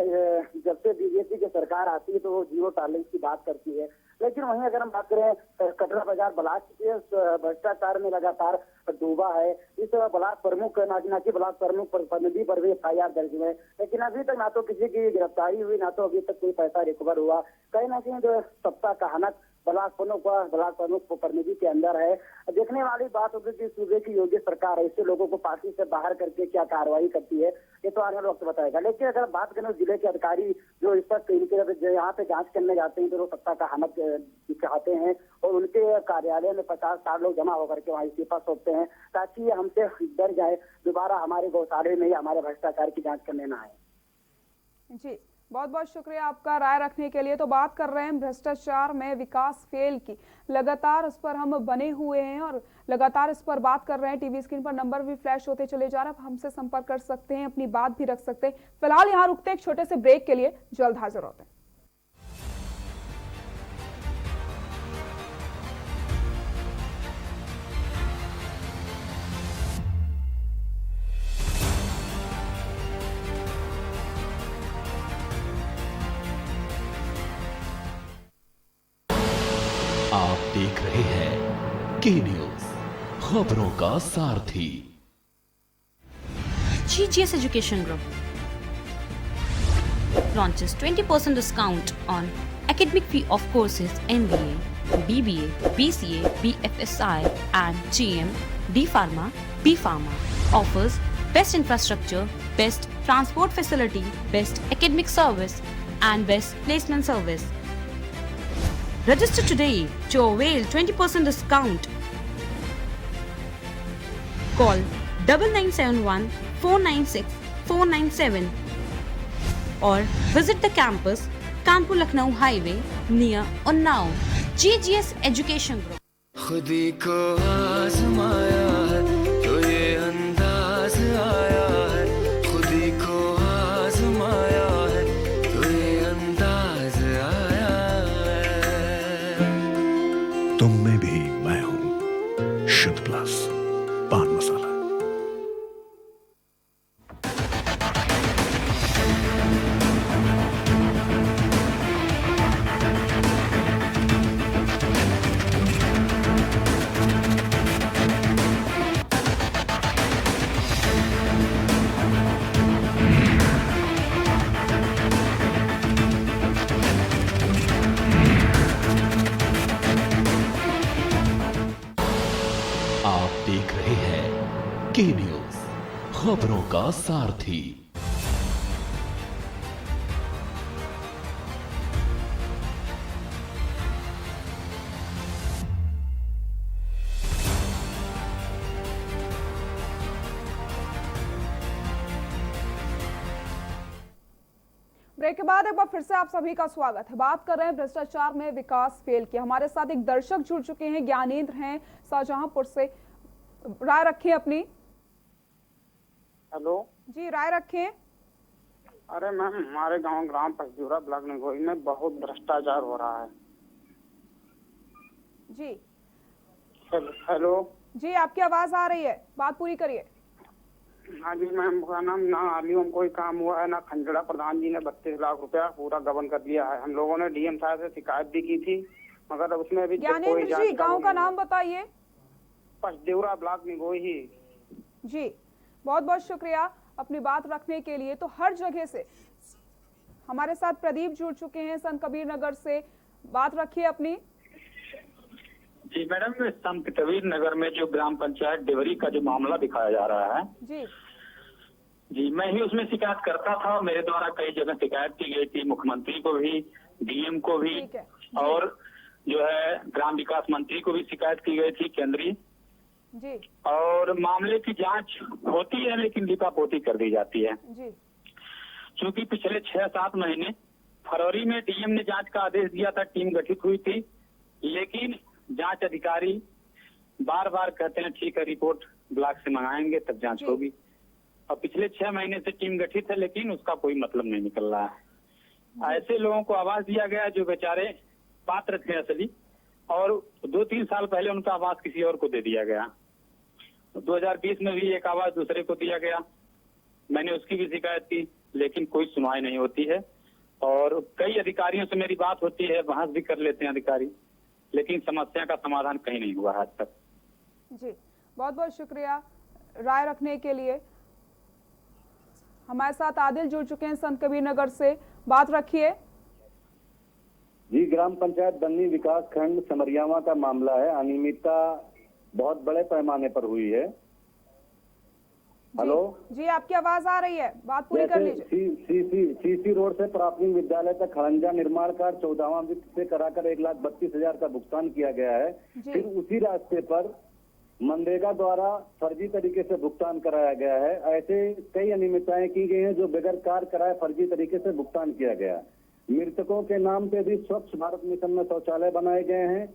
जब से बीजेपी की सरकार आती है तो वो जीरो टॉलरेंस की बात करती है, लेकिन वहीं अगर हम बात करें कटरा बाजार ब्लॉक के भ्रष्टाचार में लगातार डूबा है। इस ब्लॉक प्रमुख नाची ब्लॉक प्रमुख प्रतिनिधि पर भी FIR दर्ज हुए, लेकिन अभी तक ना तो किसी की गिरफ्तारी हुई, ना तो अभी तक कोई पैसा रिकवर हुआ। कहीं ना कहीं जो सत्ता का हनक ब्लॉक प्रमुख प्रतिनिधि के अंदर है। देखने वाली बात होगी कि सूबे की योगी सरकार है, इससे लोगों को पार्टी से बाहर करके क्या कार्रवाई करती है, ये तो आने वाला वक्त बताएगा। लेकिन अगर बात करें जिले के अधिकारी जो इस वक्त इनके यहाँ पे जांच करने जाते हैं तो वो सत्ता का हनक दिखाते हैं और उनके कार्यालय में 50-60 लोग जमा होकर के वहाँ इस्तीफा सौंपते हैं ताकि हमसे डर जाए, दोबारा हमारे गौशाले में हमारे भ्रष्टाचार की जाँच करने ना आए। जी, बहुत बहुत शुक्रिया आपका राय रखने के लिए। तो बात कर रहे हैं भ्रष्टाचार में विकास फेल की, लगातार उस पर हम बने हुए हैं और लगातार इस पर बात कर रहे हैं। टीवी स्क्रीन पर नंबर भी फ्लैश होते चले जा रहे हैं, हमसे संपर्क कर सकते हैं, अपनी बात भी रख सकते हैं। फिलहाल यहाँ रुकते हैं एक छोटे से ब्रेक के लिए, जल्द हाजिर होते हैं। आप देख रहे हैं के न्यूज, खबरों का सारथी। GGS Education Group launches 20% discount on academic fee of courses MBA, BBA, BCA, BFSI and GM, D Pharma, B Pharma. Offers best infrastructure, best transport facility, best academic service and best placement service. Register today to avail 20% discount. Call 9971 496 497 or visit the campus Kanpur Lucknow Highway near Unnao. GGS Education Group. खुदी को आजमाया है तो ये अंदाज आया है, खुदी को आजमाया है तो ये अंदाज आया है। तुम में भी मैं हूं, शुद्ध प्लस पान मसाला। देख रहे हैं के न्यूज, खबरों का सारथी। ब्रेक के बाद एक बार फिर से आप सभी का स्वागत है। बात कर रहे हैं भ्रष्टाचार में विकास फेल किया। हमारे साथ एक दर्शक जुड़ चुके हैं, ज्ञानेंद्र हैं शाहजहांपुर से। राय रखें अपनी। हेलो जी, राय रखें। अरे मैम, हमारे गांव ग्राम पचदूरा ब्लॉक निगोई में बहुत भ्रष्टाचार हो रहा है। जी हेलो जी, आपकी आवाज आ रही है, बात पूरी करिए। हाँ जी मैम, नाम ना हालियों में कोई काम हुआ है ना। खंजड़ा प्रधान जी ने 32 लाख रुपया पूरा गबन कर लिया है। हम लोगों ने डीएम साहब से शिकायत भी की थी, मगर उसमें भी ज्ञानेंद्र जी, गांव का नाम बताइए। पचदूरा ब्लॉक निगोई ही। जी, बहुत बहुत शुक्रिया अपनी बात रखने के लिए। तो हर जगह से हमारे साथ प्रदीप जुड़ चुके हैं संत कबीर नगर से। बात रखिए अपनी। जी मैडम, संत कबीर नगर में जो ग्राम पंचायत डेवरी का जो मामला दिखाया जा रहा है जी, मैं ही उसमें शिकायत करता था। मेरे द्वारा कई जगह शिकायत की गई थी, मुख्यमंत्री को भी, डीएम को भी, और जो है ग्राम विकास मंत्री को भी शिकायत की गई थी केंद्रीय जी। और मामले की जांच होती है लेकिन लिपापोती कर दी जाती है जी। क्योंकि पिछले 6-7 महीने फरवरी में डीएम ने जांच का आदेश दिया था, टीम गठित हुई थी, लेकिन जांच अधिकारी बार बार कहते हैं ठीक है रिपोर्ट ब्लॉक से मंगाएंगे तब जांच होगी। और पिछले 6 महीने से टीम गठित है लेकिन उसका कोई मतलब नहीं निकल रहा है। ऐसे लोगों को आवास दिया गया जो बेचारे पात्र थे असली, और 2-3 साल पहले उनका आवास किसी और को दे दिया गया। 2020 में भी एक आवास दूसरे को दिया गया, मैंने उसकी भी शिकायत की लेकिन कोई सुनवाई नहीं होती है। और कई अधिकारियों से मेरी बात होती है, बहस भी कर लेते हैं अधिकारी, लेकिन समस्या का समाधान कहीं नहीं हुआ आज तक। जी, बहुत बहुत शुक्रिया राय रखने के लिए। हमारे साथ आदिल जुड़ चुके हैं संत कबीर नगर से। बात रखिए। जी, ग्राम पंचायत बन्नी विकास खंड समरियावा का मामला है। अनियमितता बहुत बड़े पैमाने पर हुई है। हेलो जी, आपकी आवाज आ रही है, बात पूरी कर लीजिए। सीसी रोड से प्राथमिक विद्यालय तक खड़ंजा निर्माण कार्य 14वां वित्त से कराकर 1,32,000 का भुगतान किया गया है। फिर उसी रास्ते पर मनरेगा द्वारा फर्जी तरीके से भुगतान कराया गया है। ऐसे कई अनियमितताएं की गई हैं जो बगैर कार्य कराए फर्जी तरीके से भुगतान किया गया। मृतकों के नाम पे भी स्वच्छ भारत मिशन में शौचालय बनाए गए हैं।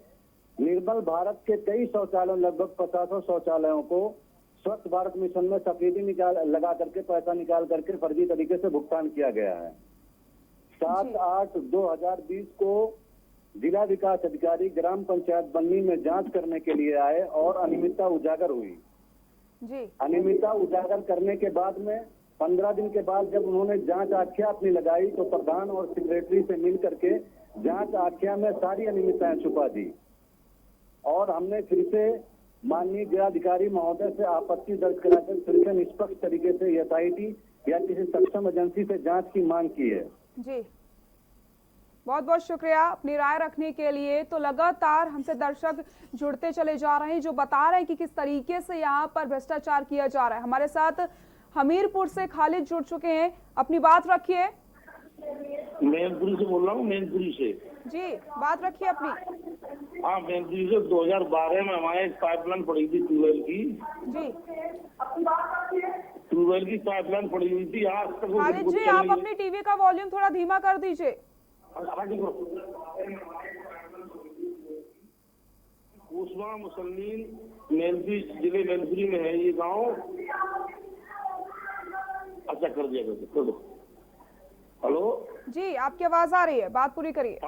निर्मल भारत के कई शौचालयों, लगभग 50 शौचालयों को स्वच्छ भारत मिशन में सब्सिडी लगा करके पैसा निकाल करके फर्जी तरीके से भुगतान किया गया है। 7/8/2020 को जिला विकास अधिकारी ग्राम पंचायत बन्नी में जांच करने के लिए आए और अनियमितता उजागर हुई। अनियमितता उजागर करने के बाद में 15 दिन के बाद जब उन्होंने जांच आख्या अपनी लगाई तो प्रधान और सेक्रेटरी से मिल करके जांच आख्या में सारी अनियमितताएं छुपा दी। और हमने फिर से माननीय जिलाधिकारी महोदय से आपत्ति दर्ज कराकर फिर से निष्पक्ष तरीके से एसआईटी या किसी सक्षम एजेंसी से जांच की मांग की है। जी, बहुत बहुत शुक्रिया अपनी राय रखने के लिए। तो लगातार हमसे दर्शक जुड़ते चले जा रहे हैं जो बता रहे हैं कि किस तरीके से यहाँ पर भ्रष्टाचार किया जा रहा है। हमारे साथ हमीरपुर से खालिद जुड़ चुके हैं, अपनी बात रखिए। मैनपुरी से बोल रहा हूँ, मैनपुरी से। जी, बात रखिए अपनी। हाँ, मैनपुरी से 2012 में हमारे एक पाइपलाइन पड़ी थी ट्यूबवेल की। जी, ट्यूबवेल की पाइपलाइन पड़ी हुई थी, आज तक वो खालिद जी आप अपनी टीवी का वॉल्यूम थोड़ा धीमा कर दीजिए। कुशवा मुसल्लीन मैनपुरी जिले मैनपुरी में है ये गांव। अच्छा कर दिया कर दो। हेलो जी, आपकी आवाज आ रही है, बात पूरी करिए।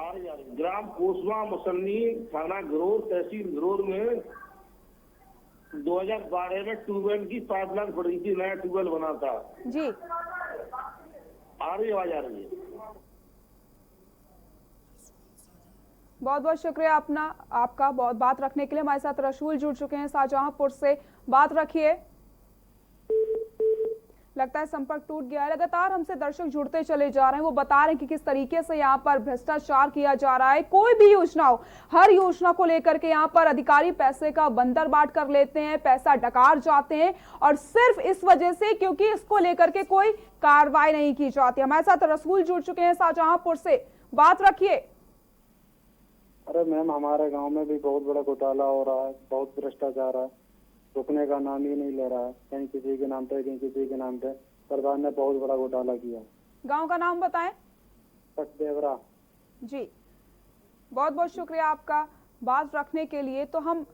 ग्राम कोसवा मुसन्नी, थाना घरोर, तहसील घरोर में 2012 में ट्यूबवेल की पाइपलाइन पड़ी थी, नया ट्यूबवेल बना था। जी, आ रही आवाज आ रही है? बहुत बहुत शुक्रिया आपका बहुत बात रखने के लिए। हमारे साथ रसूल जुड़ चुके हैं शाहजहांपुर से, बात रखिए। लगता है संपर्क टूट गया है। लगातार हमसे दर्शक जुड़ते चले जा रहे हैं, वो बता रहे हैं कि किस तरीके से यहाँ पर भ्रष्टाचार किया जा रहा है। कोई भी योजना हो, हर योजना को लेकर के यहाँ पर अधिकारी पैसे का बंदर बाट कर लेते हैं, पैसा डकार जाते हैं, और सिर्फ इस वजह से क्योंकि इसको लेकर के कोई कार्रवाई नहीं की जाती। हमारे साथ रसूल जुड़ चुके हैं शाहजहांपुर से, बात रखिए। अरे मैम, हमारे गांव में भी बहुत बड़ा घोटाला हो रहा है, बहुत भ्रष्टाचार है, रुकने का नाम ही नहीं ले रहा है। कहीं किसी के नाम पे, कहीं किसी के नाम पे। प्रधान ने बहुत बड़ा घोटाला किया। गांव का नाम बताएं। सचदेवरा। जी, बहुत बहुत शुक्रिया आपका बात रखने के लिए। तो हम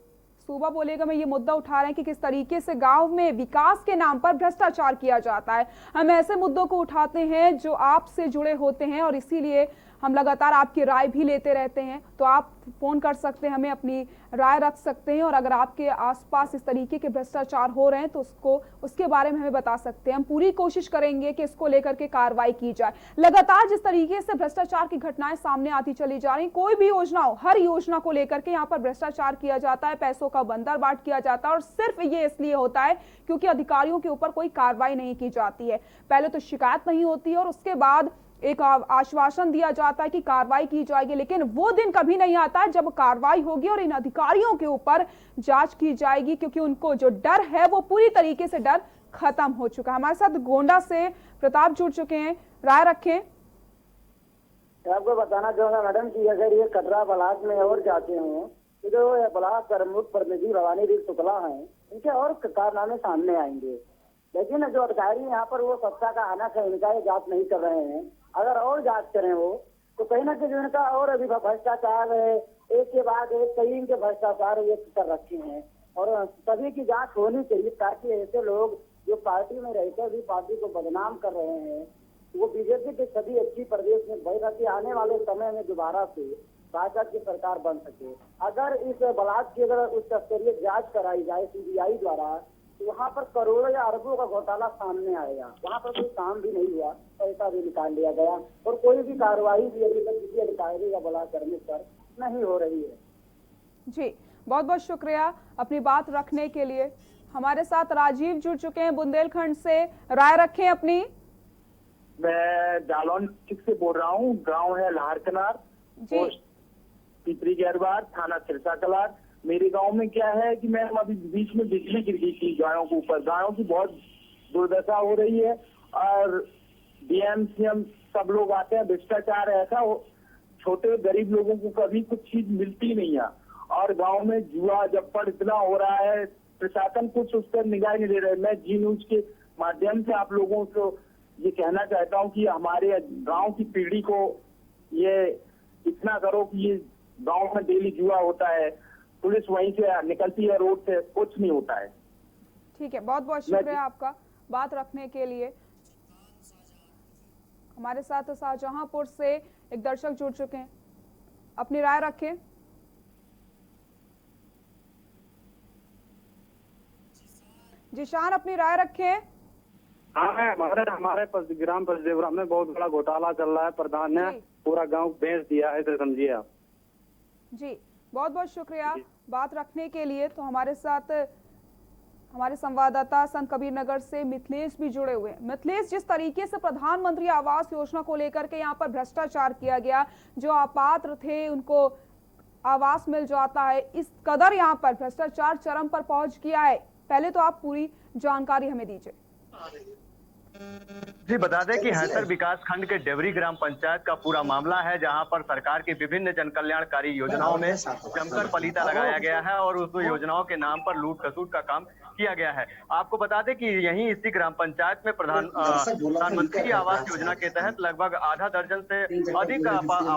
सुबह बोलेगा में ये मुद्दा उठा रहे हैं कि किस तरीके से गांव में विकास के नाम पर भ्रष्टाचार किया जाता है। हम ऐसे मुद्दों को उठाते हैं जो आपसे जुड़े होते हैं, और इसीलिए हम लगातार आपकी राय भी लेते रहते हैं। तो आप फोन कर सकते हैं, हमें अपनी राय रख सकते हैं, और अगर आपके आसपास इस तरीके के भ्रष्टाचार हो रहे हैं तो उसके बारे में हमें बता सकते हैं। हम पूरी कोशिश करेंगे कि इसको लेकर के कार्रवाई की जाए। लगातार जिस तरीके से भ्रष्टाचार की घटनाएं सामने आती चली जा रही, कोई भी योजना हो, हर योजना को लेकर के यहाँ पर भ्रष्टाचार किया जाता है, पैसों का बंदरबाट किया जाता है, और सिर्फ ये इसलिए होता है क्योंकि अधिकारियों के ऊपर कोई कार्रवाई नहीं की जाती है। पहले तो शिकायत नहीं होती है और उसके बाद एक आश्वासन दिया जाता है कि कार्रवाई की जाएगी, लेकिन वो दिन कभी नहीं आता है जब कार्रवाई होगी और इन अधिकारियों के ऊपर जांच की जाएगी, क्योंकि उनको जो डर है वो पूरी तरीके से डर खत्म हो चुका है। हमारे साथ गोंडा से प्रताप जुड़ चुके हैं, राय रखें। आपको बताना चाहूंगा मैडम कि अगर ये कटरा ब्लॉक में और जाते हो तो जो ब्लॉक प्रमुख प्रतिनिधि भवानी रीत शुक्ला है, इनके और कारनामे सामने आएंगे। लेकिन जो अधिकारी यहाँ पर वो सत्ता का आना का इनका ये जांच नहीं कर रहे हैं। अगर और जांच करें वो तो कहीं ना कहीं इनका और अभी भ्रष्टाचार है, एक के बाद एक कई इनके भ्रष्टाचार ये कर रखे हैं, और सभी की जांच होनी चाहिए, ताकि ऐसे लोग जो पार्टी में रहकर भी पार्टी को बदनाम कर रहे हैं वो बीजेपी की छवि अच्छी प्रदेश में बढ़ रही, आने वाले समय में दोबारा से भाजपा की सरकार बन सके। अगर इस ब्लॉक की अगर उच्च स्तरीय जांच कराई जाए सीबीआई द्वारा, तो वहाँ पर करोड़ों या अरबों का घोटाला सामने आएगा। वहाँ पर कोई काम भी नहीं हुआ, पैसा भी निकाल लिया गया, और कोई भी कार्रवाई भी अभी तक किसी अधिकारी का ब्लॉक करने पर नहीं हो रही है। जी, बहुत बहुत शुक्रिया अपनी बात रखने के लिए। हमारे साथ राजीव जुड़ चुके हैं बुंदेलखंड से, राय रखें अपनी। मैं जालौन डिस्ट्रिक्ट से बोल रहा हूँ, गांव है लाहरकनार, पोस्ट पिपरी गैरबार, थाना सिरसा कलार। मेरे गांव में क्या है कि मैं अभी बीच में बिजली गिर गई थी गायों के ऊपर, गायों की बहुत दुर्दशा हो रही है, और डीएम सीएम सब लोग आते हैं। भ्रष्टाचार ऐसा छोटे गरीब लोगों को कभी कुछ चीज मिलती नहीं है, और गांव में जुआ जप्पड़ इतना हो रहा है, प्रशासन कुछ उस पर निगाह नहीं दे रहे। मैं जी न्यूज के माध्यम से आप लोगों को ये कहना चाहता हूँ कि हमारे गांव की पीढ़ी को ये इतना करो कि ये गांव में डेली जुआ होता है, पुलिस वहीं से निकलती है रोड से, कुछ नहीं होता है। ठीक है, बहुत बहुत शुक्रिया आपका बात रखने के लिए। हमारे साथ शाहजहांपुर से एक दर्शक जुड़ चुके हैं, अपनी राय रखें। जिशान, अपनी राय रखें। हाँ, हमारे ग्राम पसदेवरा में बहुत बड़ा घोटाला चल रहा है, प्रधान ने पूरा गांव बेच दिया है, समझिए आप। जी, बहुत बहुत शुक्रिया बात रखने के लिए। तो हमारे साथ हमारे संवाददाता संत कबीर नगर से मिथिलेश भी जुड़े हुए हैं। मिथिलेश, जिस तरीके से प्रधानमंत्री आवास योजना को लेकर के यहाँ पर भ्रष्टाचार किया गया, जो अपात्र थे उनको आवास मिल जाता है, इस कदर यहाँ पर भ्रष्टाचार चरम पर पहुंच गया है। पहले तो आप पूरी जानकारी हमें दीजिए। जी बता दें कि हंसर विकास खंड के डेवरी ग्राम पंचायत का पूरा मामला है, जहां पर सरकार की विभिन्न जन कल्याणकारी योजनाओं में जमकर पलीता लगाया गया है और उस योजनाओं के नाम पर लूट खसूट का काम किया गया है। आपको बता दें कि यहीं इसी ग्राम पंचायत में प्रधानमंत्री आवास योजना के तहत लगभग आधा दर्जन से अधिक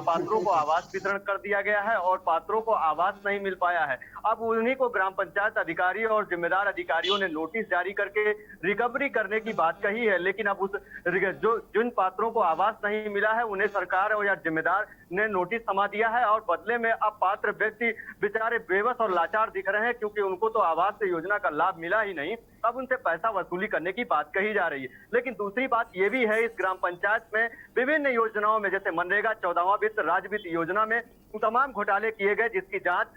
पात्रों को आवास वितरण कर दिया गया है और पात्रों को आवास नहीं मिल पाया है। अब उन्हीं को ग्राम पंचायत अधिकारी और जिम्मेदार अधिकारियों ने नोटिस जारी करके रिकवरी करने की बात कही है, लेकिन अब उस जिन पात्रों को आवास नहीं मिला है उन्हें सरकार या जिम्मेदार ने नोटिस थमा दिया है और बदले में अब पात्र व्यक्ति बेचारे बेबस और लाचार दिख रहे हैं, क्योंकि उनको तो आवास से योजना का लाभ मिला ही नहीं, अब उनसे पैसा वसूली करने की बात कही जा रही है। लेकिन दूसरी बात ये भी है, इस ग्राम पंचायत में विभिन्न योजनाओं में जैसे मनरेगा 14वां वित्त राज्य वित्त योजना में तमाम घोटाले किए गए, जिसकी जांच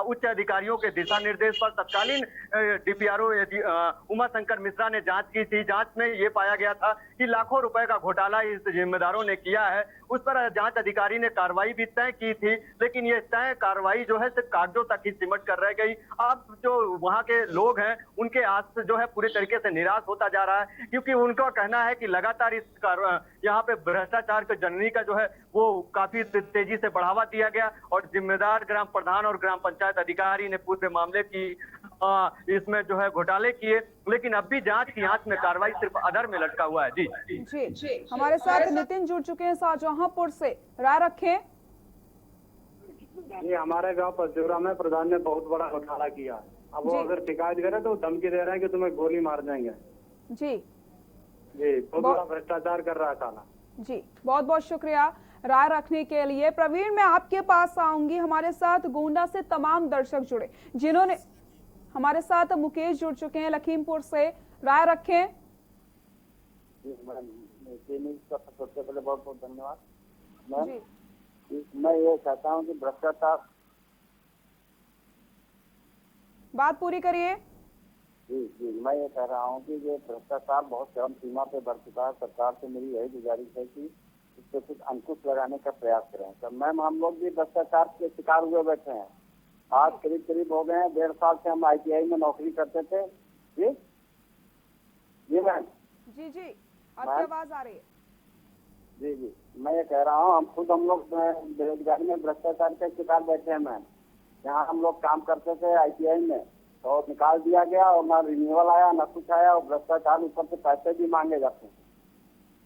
उच्च अधिकारियों के दिशा निर्देश पर तत्कालीन डीपीआरओ उमा शंकर मिश्रा ने जांच की थी। जांच में ये पाया गया था कि लाखों रुपए का घोटाला इस जिम्मेदारों ने किया है। उस पर जांच अधिकारी ने कार्रवाई भी तय की थी, लेकिन ये तय कार्रवाई जो है सिर्फ कागजों तक ही सिमट कर रह गई। अब जो वहाँ के लोग हैं उनके आस जो है पूरे तरीके से निराश होता जा रहा है, क्योंकि उनका कहना है कि लगातार इस यहाँ पे भ्रष्टाचार के जननी का जो है वो काफी तेजी से बढ़ावा दिया गया और जिम्मेदार ग्राम प्रधान और ग्राम पंचायत अधिकारी ने पूरे मामले की इसमें जो है घोटाले किए, लेकिन अब भी जांच की आंच में कार्रवाई सिर्फ अधर में लटका हुआ है। जी हमारे साथ नितिन जुड़ चुके हैं शाहजहांपुर से, राय रखें। ये हमारे गांव पसजोरा में प्रधान ने बहुत बड़ा घोटाला किया। अब वो अगर शिकायत करे तो धमकी दे रहे हैं कि तुम्हें गोली मार देंगे। जी बहुत बड़ा भ्रष्टाचार कर रहा है साला। जी बहुत बहुत शुक्रिया राय रखने के लिए। प्रवीण, मैं आपके पास आऊंगी। हमारे साथ गोंडा से तमाम दर्शक जुड़े, जिन्होंने हमारे साथ मुकेश जुड़ चुके हैं लखीमपुर से, राय रखें। सबसे पहले बहुत बहुत धन्यवाद। मैं ये चाहता हूँ कि भ्रष्टाचार, बात पूरी करिए। जी मैं ये कह रहा हूँ कि ये भ्रष्टाचार बहुत चरम सीमा पे बढ़ चुका है। सरकार से मेरी यही गुजारिश है कि इस पे कुछ अंकुश लगाने का प्रयास करें। तो मैम, हम लोग भी भ्रष्टाचार के शिकार हुए बैठे हैं। आज करीब हो गए हैं, 1.5 साल से हम ITI में नौकरी करते थे। जी मैम। जी आपकी आवाज आ रही है। जी मैं ये कह रहा हूँ, हम लोग बेरोजगारी में भ्रष्टाचार के शिकार बैठे हैं मैम। यहाँ हम लोग काम करते थे ITI में, तो निकाल दिया गया और ना रिन्यूअल आया ना कुछ आया, और भ्रष्टाचार ऊपर से पैसे भी मांगे जाते हैं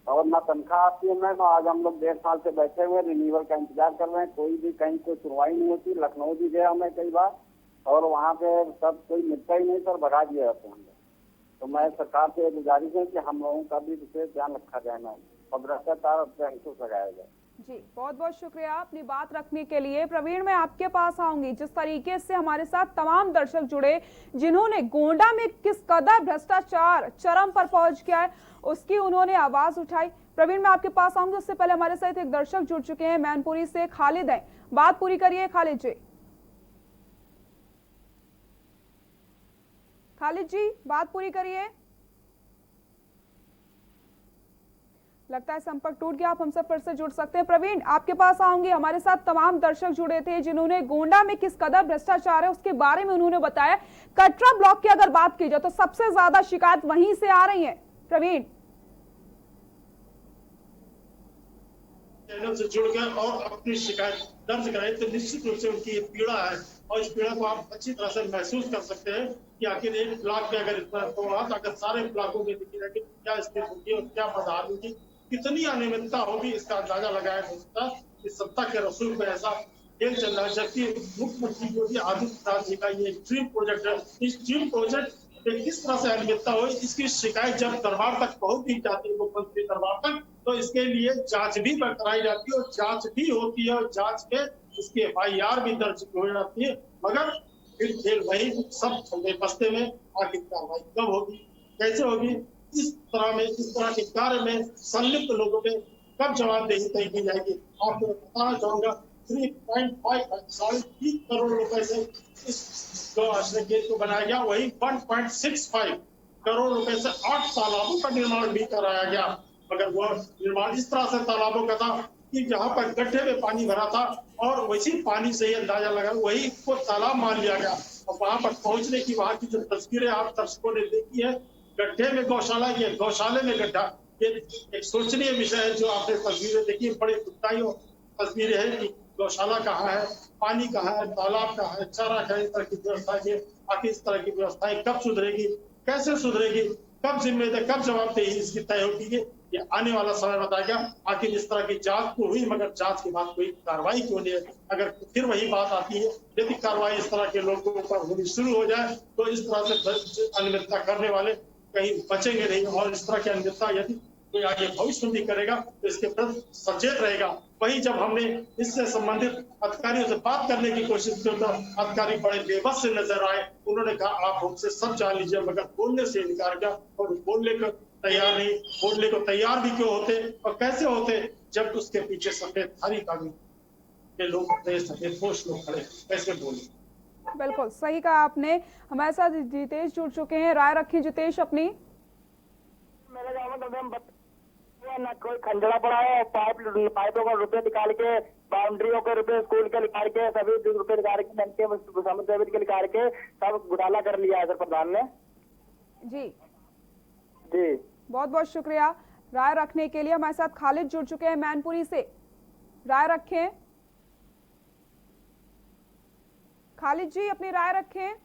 और ना तनख्वाह आती है मैम। आज हम लोग 1.5 साल से बैठे हुए रिन्यूअल का इंतजार कर रहे हैं, कोई भी कहीं कोई सुनवाई नहीं होती। लखनऊ भी गया मैं कई बार और वहाँ पे सब कोई मिलता ही नहीं सर, भगा दिया जाते हैं। तो मैं सरकार से गुजारिश है कि हम लोगों का भी विशेष ध्यान रखा जाए मैम और भ्रष्टाचार पे अंकुश लगाया जाए। जी बहुत बहुत शुक्रिया अपनी बात रखने के लिए। प्रवीण, मैं आपके पास आऊंगी। जिस तरीके से हमारे साथ तमाम दर्शक जुड़े, जिन्होंने गोंडा में किस कदर भ्रष्टाचार चरम पर पहुंच गया है उसकी उन्होंने आवाज उठाई। प्रवीण, मैं आपके पास आऊंगी, उससे पहले हमारे साथ एक दर्शक जुड़ चुके हैं मैनपुरी से, खालिद हैं। बात पूरी करिए खालिद जी। खालिद जी बात पूरी करिए। लगता है संपर्क टूट गया, आप हमसे फिर से जुड़ सकते हैं। प्रवीण, आपके पास आऊंगी। हमारे साथ तमाम दर्शक जुड़े थे, जिन्होंने गोंडा में किस कदर भ्रष्टाचार है उसके बारे में उन्होंने बताया। कटरा ब्लॉक की अगर बात की जाए तो सबसे ज्यादा शिकायत वहीं से आ रही है। प्रवीण, चैनल से जुड़ गए और अपनी शिकायत दर्ज कराई तो निश्चित रूप से उनकी ये पीड़ा है और इस पीड़ा को आप अच्छी तरह से महसूस कर सकते हैं कि आखिर एक ब्लॉक में अगर इतना होगा तो अगर सारे ब्लॉकों में देखी जाएगी क्या स्थिति होगी और क्या बदहाल होगी, कितनी अनियमितता होगी, इसका अंदाजा लगाया जा सकता है। इस सत्ता के रसूल में ऐसा खेल चल रहा है, जबकि मुख्यमंत्री योगी आदित्यनाथ जी का ये ड्रीम प्रोजेक्ट है। इस ड्रीम प्रोजेक्ट पे किस तरह से अनियमितता हो, इसकी शिकायत जब दरबार तक पहुंच जाती है, मुख्यमंत्री दरबार तक, तो इसके लिए जांच भी कराई जाती है और जांच भी होती है और जांच के इसकी FIR भी दर्ज हो जाती है। मगर फिर खेल वही सब बस्ते में आखिर कार्रवाई कब होगी, कैसे होगी, इस तरह के कार्य में संलिप्त लोगों पे कब जवाबदेही तय की जाएगी। आपको बताना चाहूंगा 3.5 करोड़ रुपए से इस गौ आश्रय केंद्र को बनाया गया, वही 1.65 करोड़ रुपए से 8 तालाबों का निर्माण भी कराया गया। मगर वह निर्माण इस तरह से तालाबों का था कि जहाँ पर गड्ढे में पानी भरा था और वैसी पानी से ही अंदाजा लगा वही को तालाब मान लिया गया। और वहां पर पहुंचने की वहां की जो तस्वीरें आप दर्शकों ने देखी है, गड्ढे में गौशाला, ये गौशाले में गड्ढा, ये एक सोचनीय विषय है। जो आपने तस्वीरें देखी, बड़ी दुखदाई तस्वीरें हैं कि गौशाला कहाँ है, पानी कहाँ है, तालाब कहाँ है, चारा कहाँ, इस तरह की व्यवस्था है। आखिर इस तरह की व्यवस्थाएं कब सुधरेगी, कैसे सुधरेगी, कब जिम्मेदारी, कब जवाबदेही इसकी तय होगी, ये आने वाला समय बताएगा। आखिर इस तरह की जांच तो हुई, मगर जांच के बाद कोई कार्रवाई क्यों नहीं है? अगर फिर वही बात आती है, यदि कार्रवाई इस तरह के लोगों पर होनी शुरू हो जाए तो इस तरह से अनियमितता करने वाले कहीं बचेंगे नहीं। और इस तरह की अनियमितता यदि कोई आगे भविष्य में भी करेगा तो इसके प्रति सचेत रहेगा। वही जब हमने इससे संबंधित अधिकारियों से बात करने की कोशिश की तो अधिकारी बड़े बेबस से नजर आए। उन्होंने कहा आप हमसे सब जान लीजिए, मगर बोलने से इनकार किया और बोलने को तैयार नहीं। बोलने को तैयार भी क्यों होते और कैसे होते जब उसके पीछे सफेद धारी कानून के लोग, सफेद पोश लोग खड़े, कैसे बोले? बिल्कुल सही कहा आपने। हमारे साथ जितेश जुड़ चुके हैं, राय रखिए जितेश अपनी। मेरे गाँव में ना कोई खंडड़ा पड़ा है, पाइपों का रुपए निकाल के, बाउंड्रियों के रुपए स्कूल के निकाल के, सभी रुपए निकाल के, समुद्र के निकाल के सब घोटाला कर लिया है सर प्रधान ने। जी जी बहुत बहुत शुक्रिया राय रखने के लिए। हमारे साथ खालिद जुड़ चुके हैं मैनपुरी से, राय रखें। खालिद जी अपनी राय रखें।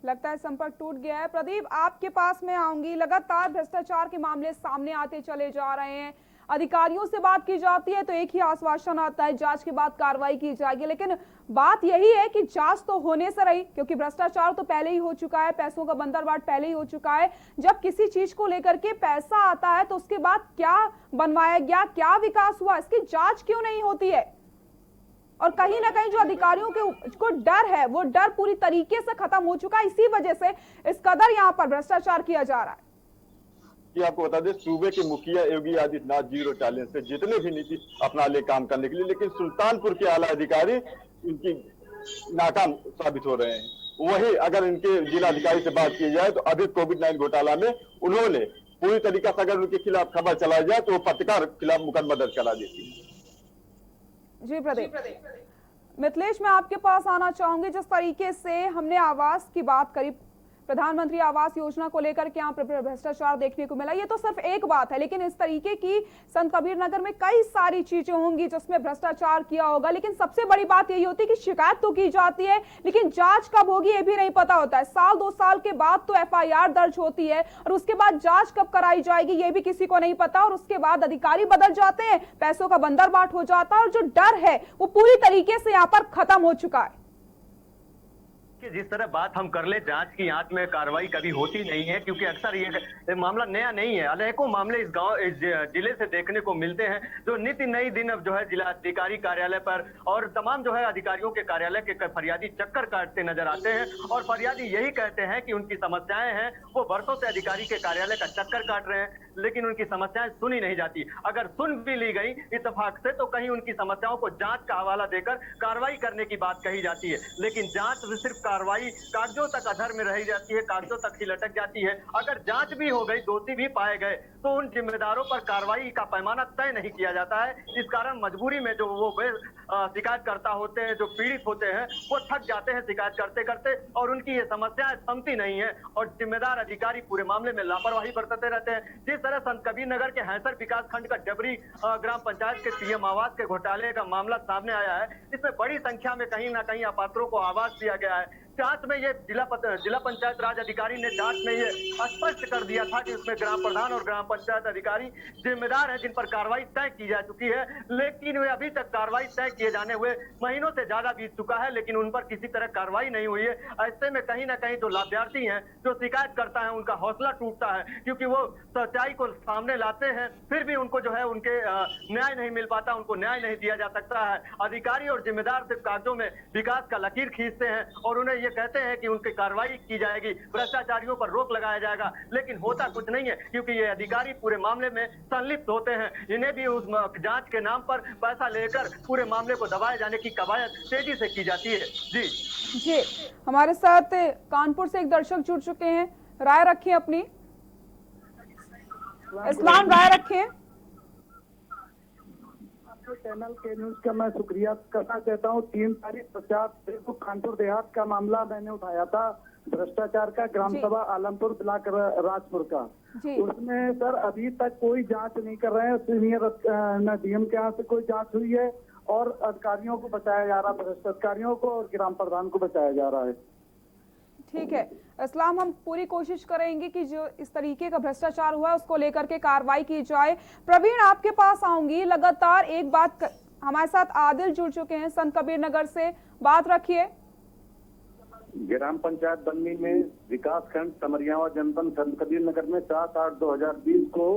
लगता है संपर्क टूट गया है। प्रदीप आपके पास मैं आऊंगी। लगातार भ्रष्टाचार के मामले सामने आते चले जा रहे हैं। अधिकारियों से बात की जाती है तो एक ही आश्वासन आता है, जांच के बाद कार्रवाई की जाएगी। लेकिन बात यही है कि जांच तो होने से रही, क्योंकि भ्रष्टाचार तो पहले ही हो चुका है, पैसों का बंदरबाट पहले ही हो चुका है। जब किसी चीज को लेकर के पैसा आता है तो उसके बाद क्या बनवाया गया, क्या विकास हुआ, इसकी जांच क्यों नहीं होती है? और कहीं ना कहीं जो अधिकारियों को डर है, वो डर पूरी तरीके से खत्म हो चुका है। इसी वजह से इस कदर यहाँ पर भ्रष्टाचार किया जा रहा है। कि आपको बता दें, सूबे के मुखिया योगी आदित्यनाथ जीरो टॉलरेंस से जितने भी नीति अपना ले काम करने के लिए, लेकिन सुल्तानपुर के आला अधिकारी इनकी नाकाम साबित हो रहे हैं। वही अगर इनके जिलाधिकारी से बात की जाए तो अभी कोविड-19 घोटाला में उन्होंने पूरी तरीके से अगर उनके खिलाफ खबर चलाई जाए तो वो पत्रकार खिलाफ मुकदमा दर्ज करा देती है। जी प्रदीप। मिथिलेश मैं आपके पास आना चाहूंगी। जिस तरीके से हमने आवास की बात करी, प्रधानमंत्री आवास योजना को लेकर के यहाँ भ्रष्टाचार देखने को मिला, ये तो सिर्फ एक बात है, लेकिन इस तरीके की संत कबीर नगर में कई सारी चीजें होंगी जिसमें भ्रष्टाचार किया होगा। लेकिन सबसे बड़ी बात यही होती है कि शिकायत तो की जाती है, लेकिन जांच कब होगी ये भी नहीं पता होता है। साल 2 साल के बाद तो FIR दर्ज होती है और उसके बाद जांच कब कराई जाएगी ये भी किसी को नहीं पता। और उसके बाद अधिकारी बदल जाते हैं, पैसों का बंदरबाट हो जाता है और जो डर है वो पूरी तरीके से यहाँ पर खत्म हो चुका है। जिस तरह बात हम कर ले, जांच की आंच में कार्रवाई कभी होती नहीं है, क्योंकि अक्सर ये मामला नया नहीं है। अनेकों मामले इस गांव, इस जिले से देखने को मिलते हैं, जो नित्य नई दिन अब जो है जिला अधिकारी कार्यालय पर और तमाम जो है अधिकारियों के कार्यालय के फरियादी चक्कर काटते नजर आते हैं। और फरियादी यही कहते हैं कि उनकी समस्याएं हैं, वो बरसों से अधिकारी के कार्यालय का चक्कर काट रहे हैं, लेकिन उनकी समस्याएं सुनी नहीं जाती। अगर सुन भी ली गई इत्तेफाक से तो कहीं उनकी समस्याओं को जांच का हवाला देकर कार्रवाई करने की बात कही जाती है, लेकिन जांच सिर्फ कार्रवाई कागजों तक अधर में रह जाती है, कागजों तक ही लटक जाती है। अगर जांच भी हो गई, दोषी भी पाए गए तो उन जिम्मेदारों पर कार्रवाई का पैमाना तय नहीं किया जाता है। इस कारण मजबूरी में जो वो शिकायतकर्ता होते हैं, जो पीड़ित होते हैं, वो थक जाते हैं शिकायत करते करते और उनकी ये समस्याएं थमती नहीं है और जिम्मेदार अधिकारी पूरे मामले में लापरवाही बरतते रहते हैं। जिस तरह संत कबीर नगर के हैसर विकास खंड का डबरी ग्राम पंचायत के CM आवास के घोटाले का मामला सामने आया है, इसमें बड़ी संख्या में कहीं ना कहीं अपात्रों को आवास दिया गया है। जांच में ये जिला पंचायत राज अधिकारी ने जांच में ये स्पष्ट कर दिया था कि उसमें ग्राम प्रधान और ग्राम पंचायत अधिकारी जिम्मेदार हैं, जिन पर कार्रवाई तय की जा चुकी है, लेकिन वे अभी तक कार्रवाई तय किए जाने हुए महीनों से ज्यादा बीत चुका है, लेकिन उन पर किसी तरह कार्रवाई नहीं हुई है। ऐसे में कहीं ना कहीं जो लाभार्थी हैं, जो शिकायत करता है, उनका हौसला टूटता है, क्योंकि वो सच्चाई को सामने लाते हैं, फिर भी उनको जो है उनके न्याय नहीं मिल पाता, उनको न्याय नहीं दिया जा सकता है। अधिकारी और जिम्मेदार सिर्फ कागजों में विकास का लकीर खींचते हैं और उन्हें ये कहते हैं कि उनकी कार्रवाई की जाएगी, भ्रष्टाचारियों पर रोक लगाया जाएगा, लेकिन होता कुछ नहीं है, क्योंकि ये अधिकारी पूरे मामले में संलिप्त होते हैं। इन्हें भी उस जांच के नाम पर पैसा लेकर पूरे मामले को दबाए जाने की कवायद तेजी से की जाती है। जी हमारे साथ कानपुर से एक दर्शक जुड़ चुके हैं, राय रखें अपनी। इस्लाम राय रखें। चैनल के न्यूज का मैं शुक्रिया करना चाहता हूँ। 3 तारीख 50 को कानपुर देहात का मामला मैंने उठाया था। भ्रष्टाचार का ग्राम सभा आलमपुर ब्लॉक राजपुर का, उसमें सर अभी तक कोई जांच नहीं कर रहे हैं। सीनियर न डीएम के यहाँ से कोई जांच हुई है और अधिकारियों को बचाया जा रहा है, भ्रष्ट अधिकारियों को और ग्राम प्रधान को बचाया जा रहा है। ठीक है इस्लाम, हम पूरी कोशिश करेंगे कि जो इस तरीके का भ्रष्टाचार हुआ है उसको लेकर के कार्रवाई की जाए। प्रवीण, आपके पास आऊंगी। लगातार एक बात हमारे साथ आदिल जुड़ चुके हैं संत कबीर नगर से, बात रखिए। ग्राम पंचायत बन्नी में विकास खंड समरियावा जनपद संत कबीर नगर में 7/8/2020 को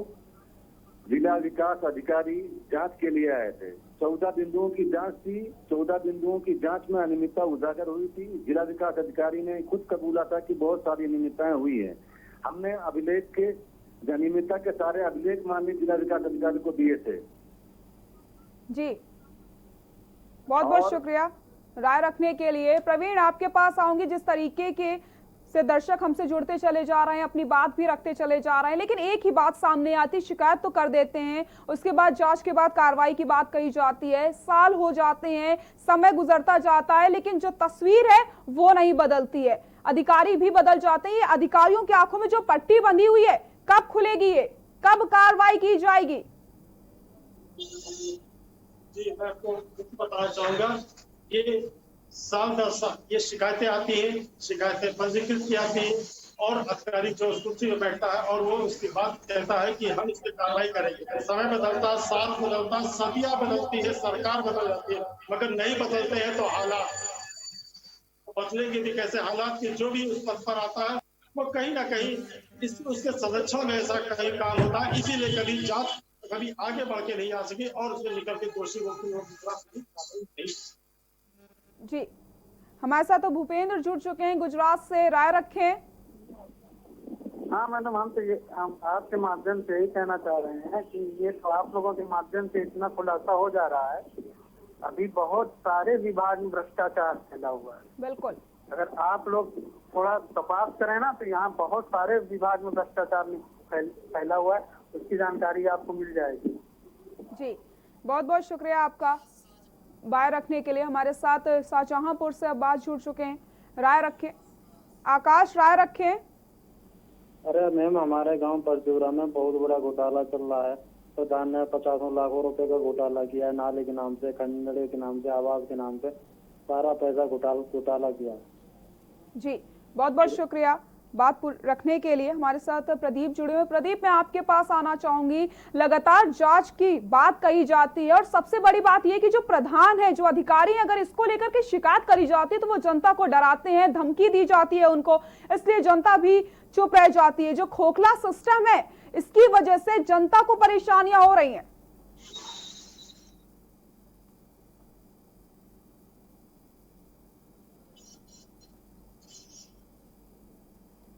जिला विकास अधिकारी जांच के लिए आए थे। 14 बिंदुओं की जांच थी। 14 बिंदुओं की जांच में अनियमितता उजागर हुई थी। जिला विकास अधिकारी ने खुद कबूला था कि बहुत सारी अनियमितताएं हुई है। हमने अभिलेख के अनियमितता के सारे अभिलेख माननीय जिला विकास अधिकारी को दिए थे। जी बहुत बहुत शुक्रिया राय रखने के लिए। प्रवीण, आपके पास आऊंगी। जिस तरीके के से दर्शक हमसे जुड़ते चले जा रहे हैं, अपनी बात भी रखते चले जा रहे हैं, लेकिन एक ही बात सामने आती, शिकायत तो कर देते हैं, उसके बाद जांच के बाद कार्रवाई की बात कही जाती है। साल हो जाते हैं, समय गुजरता जाता है, लेकिन जो तस्वीर है वो नहीं बदलती है। अधिकारी भी बदल जाते हैं। अधिकारियों की आंखों में जो पट्टी बंधी हुई है, कब खुलेगी ये, कब कार्रवाई की जाएगी? जी मैं आपको बताना चाहूंगा, ये साल दर साल ये शिकायतें आती हैं, शिकायतें पंजीकृत की आती हैं और अधिकारी जो कुर्सी में बैठता है और वो उसके बाद कहता है कि हम इस पर कार्रवाई करेंगे। समय बदलता, साल बदलता, सदियां बदलती है, सरकार बदल जाती है, मगर नहीं बदलते हैं तो हालात बदलेंगे भी कैसे? हालात के जो भी उस पद पर आता है वो कहीं ना कहीं उसके संरक्षण में ऐसा कहीं काम होता है, इसीलिए कभी जांच कभी आगे बढ़ के नहीं आ सके और उसमें निकल के दोषी नहीं। जी हमारे साथ तो भूपेंद्र जुड़ चुके हैं गुजरात से, राय रखें। हाँ मैडम, हम आपके माध्यम से ही कहना चाह रहे हैं कि ये तो आप लोगों के माध्यम से इतना खुलासा हो जा रहा है, अभी बहुत सारे विभाग में भ्रष्टाचार फैला हुआ है। बिल्कुल, अगर आप लोग थोड़ा तपास करें ना तो यहाँ बहुत सारे विभाग में भ्रष्टाचार फैला हुआ है, उसकी जानकारी आपको मिल जाएगी। जी बहुत बहुत शुक्रिया आपका बाय रखने के लिए। हमारे साथ शाहजहांपुर से अब्बास जुड़ चुके हैं, राय रखें। आकाश, राय रखें। अरे मैम, हमारे गांव परचूरा में बहुत बड़ा घोटाला चल रहा है। प्रधान ने 50 लाखों रुपए का घोटाला किया है, नाले के नाम से, खंडड़े के नाम से, आवास के नाम से, सारा पैसा घोटाला किया। जी बहुत बहुत शुक्रिया बात रखने के लिए। हमारे साथ प्रदीप जुड़े हुए। प्रदीप, मैं आपके पास आना चाहूंगी। लगातार जांच की बात कही जाती है और सबसे बड़ी बात यह कि जो प्रधान है, जो अधिकारी है, अगर इसको लेकर के शिकायत करी जाती है तो वो जनता को डराते हैं, धमकी दी जाती है उनको, इसलिए जनता भी चुप रह जाती है। जो खोखला सिस्टम है, इसकी वजह से जनता को परेशानियां हो रही हैं।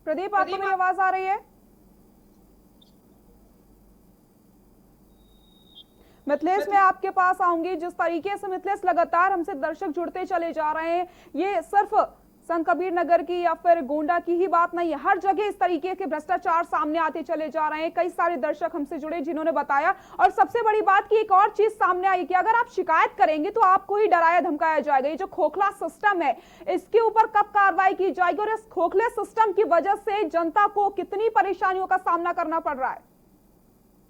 प्रदीप, आपको मेरी आवाज आ रही है? मिथिलेश, मैं आपके पास आऊंगी। जिस तरीके से मिथिलेश लगातार हमसे दर्शक जुड़ते चले जा रहे हैं, ये सिर्फ संत कबीर नगर की या फिर गोंडा की ही बात नहीं है, हर जगह इस तरीके के भ्रष्टाचार सामने आते चले जा रहे हैं। कई सारे दर्शक हमसे जुड़े जिन्होंने बताया, और सबसे बड़ी बात की एक और चीज सामने आई कि अगर आप शिकायत करेंगे तो आपको ही डराया धमकाया जाएगा। ये जो खोखला सिस्टम है, इसके ऊपर कब कार्रवाई की जाएगी और इस खोखले सिस्टम की वजह से जनता को कितनी परेशानियों का सामना करना पड़ रहा है?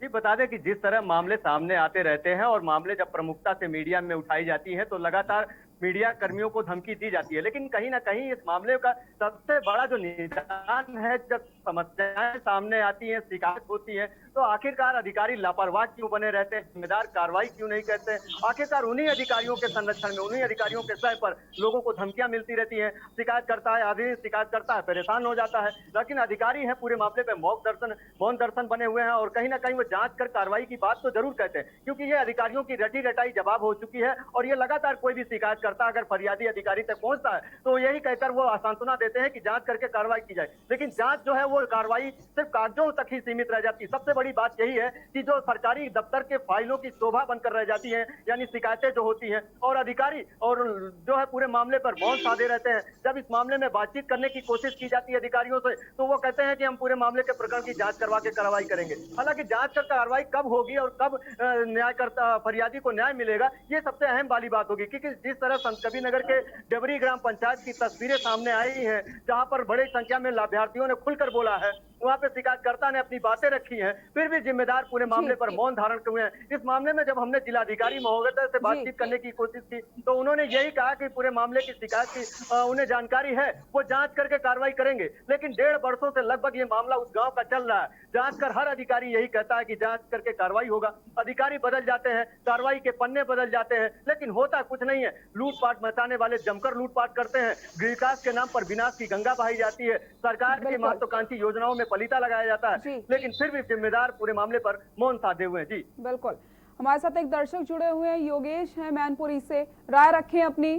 जी बता दें कि जिस तरह मामले सामने आते रहते हैं और मामले जब प्रमुखता से मीडिया में उठाई जाती है तो लगातार मीडिया कर्मियों को धमकी दी जाती है, लेकिन कहीं ना कहीं इस मामले का सबसे बड़ा जो निदान है, जब समस्याएं सामने आती हैं, शिकायत होती है, तो आखिरकार अधिकारी लापरवाह क्यों बने रहते हैं, जिम्मेदार कार्रवाई क्यों नहीं करते? आखिरकार उन्हीं अधिकारियों के संरक्षण में, उन्हीं अधिकारियों के सह पर लोगों को धमकियां मिलती रहती है। शिकायत करता है, आदमी शिकायत करता है, परेशान हो जाता है, लेकिन अधिकारी है पूरे मामले पे मौन दर्शन बने हुए हैं और कहीं ना कहीं वो जांच कर कार्रवाई की बात तो जरूर कहते हैं, क्योंकि ये अधिकारियों की रटी रटाई जवाब हो चुकी है और ये लगातार कोई भी शिकायत करता, अगर फरियादी अधिकारी तक पहुंचता है तो यही कहकर वो सांत्वना देते हैं कि जांच करके कार्रवाई की जाए, लेकिन जांच जो है वो वो कार्रवाई सिर्फ कागजों तक ही सीमित रह जाती है। सबसे बड़ी बात यही है कि जो सरकारी दफ्तर के फाइलों की शोभा बनकर रह जाती है, यानी शिकायतें जो होती हैं, और अधिकारी और जो है पूरे मामले पर मौन साधे रहते हैं। जब इस मामले में बातचीत करने की कोशिश की जाती है अधिकारियों से, तो वो कहते हैं कि हम पूरे मामले के प्रकरण की जांच करवा के कार्रवाई करेंगे। हालांकि जांच कर कार्रवाई कब होगी और कब न्यायकर्ता फरियादी को न्याय मिलेगा, ये सबसे अहम वाली बात होगी। क्योंकि जिस तरह संतकबीरनगर के डेवरी ग्राम पंचायत की तस्वीरें सामने आई हैं, जहां पर बड़ी संख्या में लाभार्थियों ने खुलकर बोला है, वहां पे शिकायतकर्ता ने अपनी बातें रखी हैं, फिर भी जिम्मेदार पूरे मामले पर मौन धारण हुए हैं। इस मामले में जब हमने जिलाधिकारी महोदय से बातचीत करने की कोशिश की, तो उन्होंने यही कहा कि पूरे मामले की शिकायत की उन्हें जानकारी है, वो जांच करके कार्रवाई करेंगे। लेकिन 1.5 वर्षों से लगभग ये मामला उस गांव का चल रहा है। जांच कर हर अधिकारी यही कहता है कि जांच करके कार्रवाई होगा। अधिकारी बदल जाते हैं, कार्रवाई के पन्ने बदल जाते हैं, लेकिन होता कुछ नहीं है। लूटपाट मचाने वाले जमकर लूटपाट करते हैं। विकास के नाम पर विनाश की गंगा बहाई जाती है। सरकार की महत्वाकांक्षी योजनाओं में पलीता लगाया जाता है, लेकिन फिर भी जिम्मेदार पूरे मामले पर मौन साधे हुए हैं। जी बिल्कुल, हमारे साथ एक दर्शक जुड़े हुए हैं, योगेश हैं मैनपुरी से, राय रखें अपनी।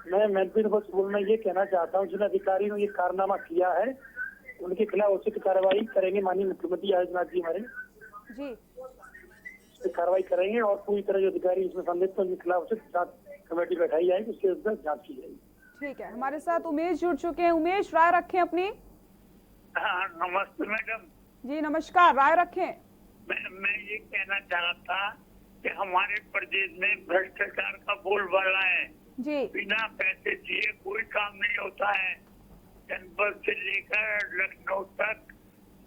मैं मैनपुरी बस बोलना ये कहना चाहता हूँ, जिन अधिकारी ने ये कारनामा किया है उनके खिलाफ उचित कार्रवाई करेंगे। माननीय मुख्यमंत्री आदित्यनाथ जी हमारे जी कार्रवाई करेंगे और पूरी तरह जो अधिकारी इसमें संलिप्त है उनके खिलाफ उचित जांच कमेटी बैठाई जाएगी, उसके अंदर जांच की जाएगी। ठीक है, हमारे साथ उमेश जुड़ चुके हैं। उमेश, राय रखें अपनी। हाँ, नमस्ते मैडम जी नमस्कार, राय रखें। मैं ये कहना चाह रहा था कि हमारे प्रदेश में भ्रष्टाचार का बोलबाला है जी। बिना पैसे दिए कोई काम नहीं होता है। जनपद से लेकर लखनऊ तक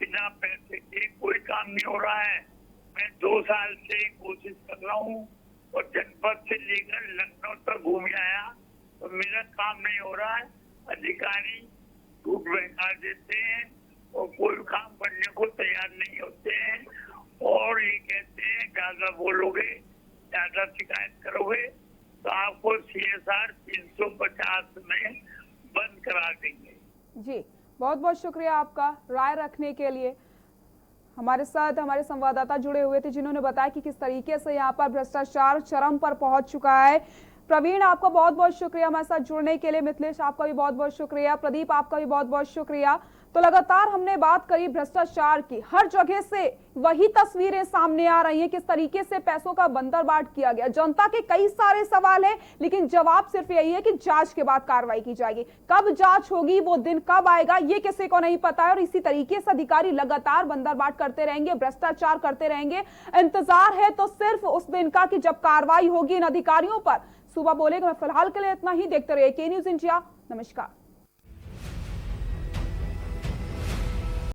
बिना पैसे के कोई काम नहीं हो रहा है। मैं 2 साल से कोशिश कर रहा हूँ और जनपद से लेकर लखनऊ तक घूम आया, तो मेरा काम नहीं हो रहा है। अधिकारी झूठ बहका देते हैं और कोई काम करने को तैयार नहीं होते हैं, और ये कहते हैं ज्यादा बोलोगे, ज्यादा शिकायत करोगे तो आपको CSR 350 में बंद करा देंगे। जी बहुत बहुत शुक्रिया आपका राय रखने के लिए। हमारे साथ हमारे संवाददाता जुड़े हुए थे, जिन्होंने बताया कि किस तरीके से यहाँ पर भ्रष्टाचार चरम पर पहुंच चुका है। प्रवीण, आपका बहुत बहुत शुक्रिया हमारे साथ जुड़ने के लिए। मिथिलेश, आपका भी बहुत बहुत शुक्रिया। प्रदीप, आपका भी बहुत बहुत शुक्रिया। तो लगातार हमने बात करी भ्रष्टाचार की, हर जगह से वही तस्वीरें सामने आ रही हैं, किस तरीके से पैसों का बंदरबाट किया गया। जनता के कई सारे सवाल हैं, लेकिन जवाब सिर्फ यही है कि जांच के बाद कार्रवाई की जाएगी। कब जांच होगी, वो दिन कब आएगा, ये किसी को नहीं पता है। और इसी तरीके से अधिकारी लगातार बंदरबाट करते रहेंगे, भ्रष्टाचार करते रहेंगे। इंतजार है तो सिर्फ उस दिन का कि जब कार्रवाई होगी इन अधिकारियों पर। सुबह बोलेगा। मैं फिलहाल के लिए इतना ही। देखते रहिए के न्यूज़ इंडिया। नमस्कार।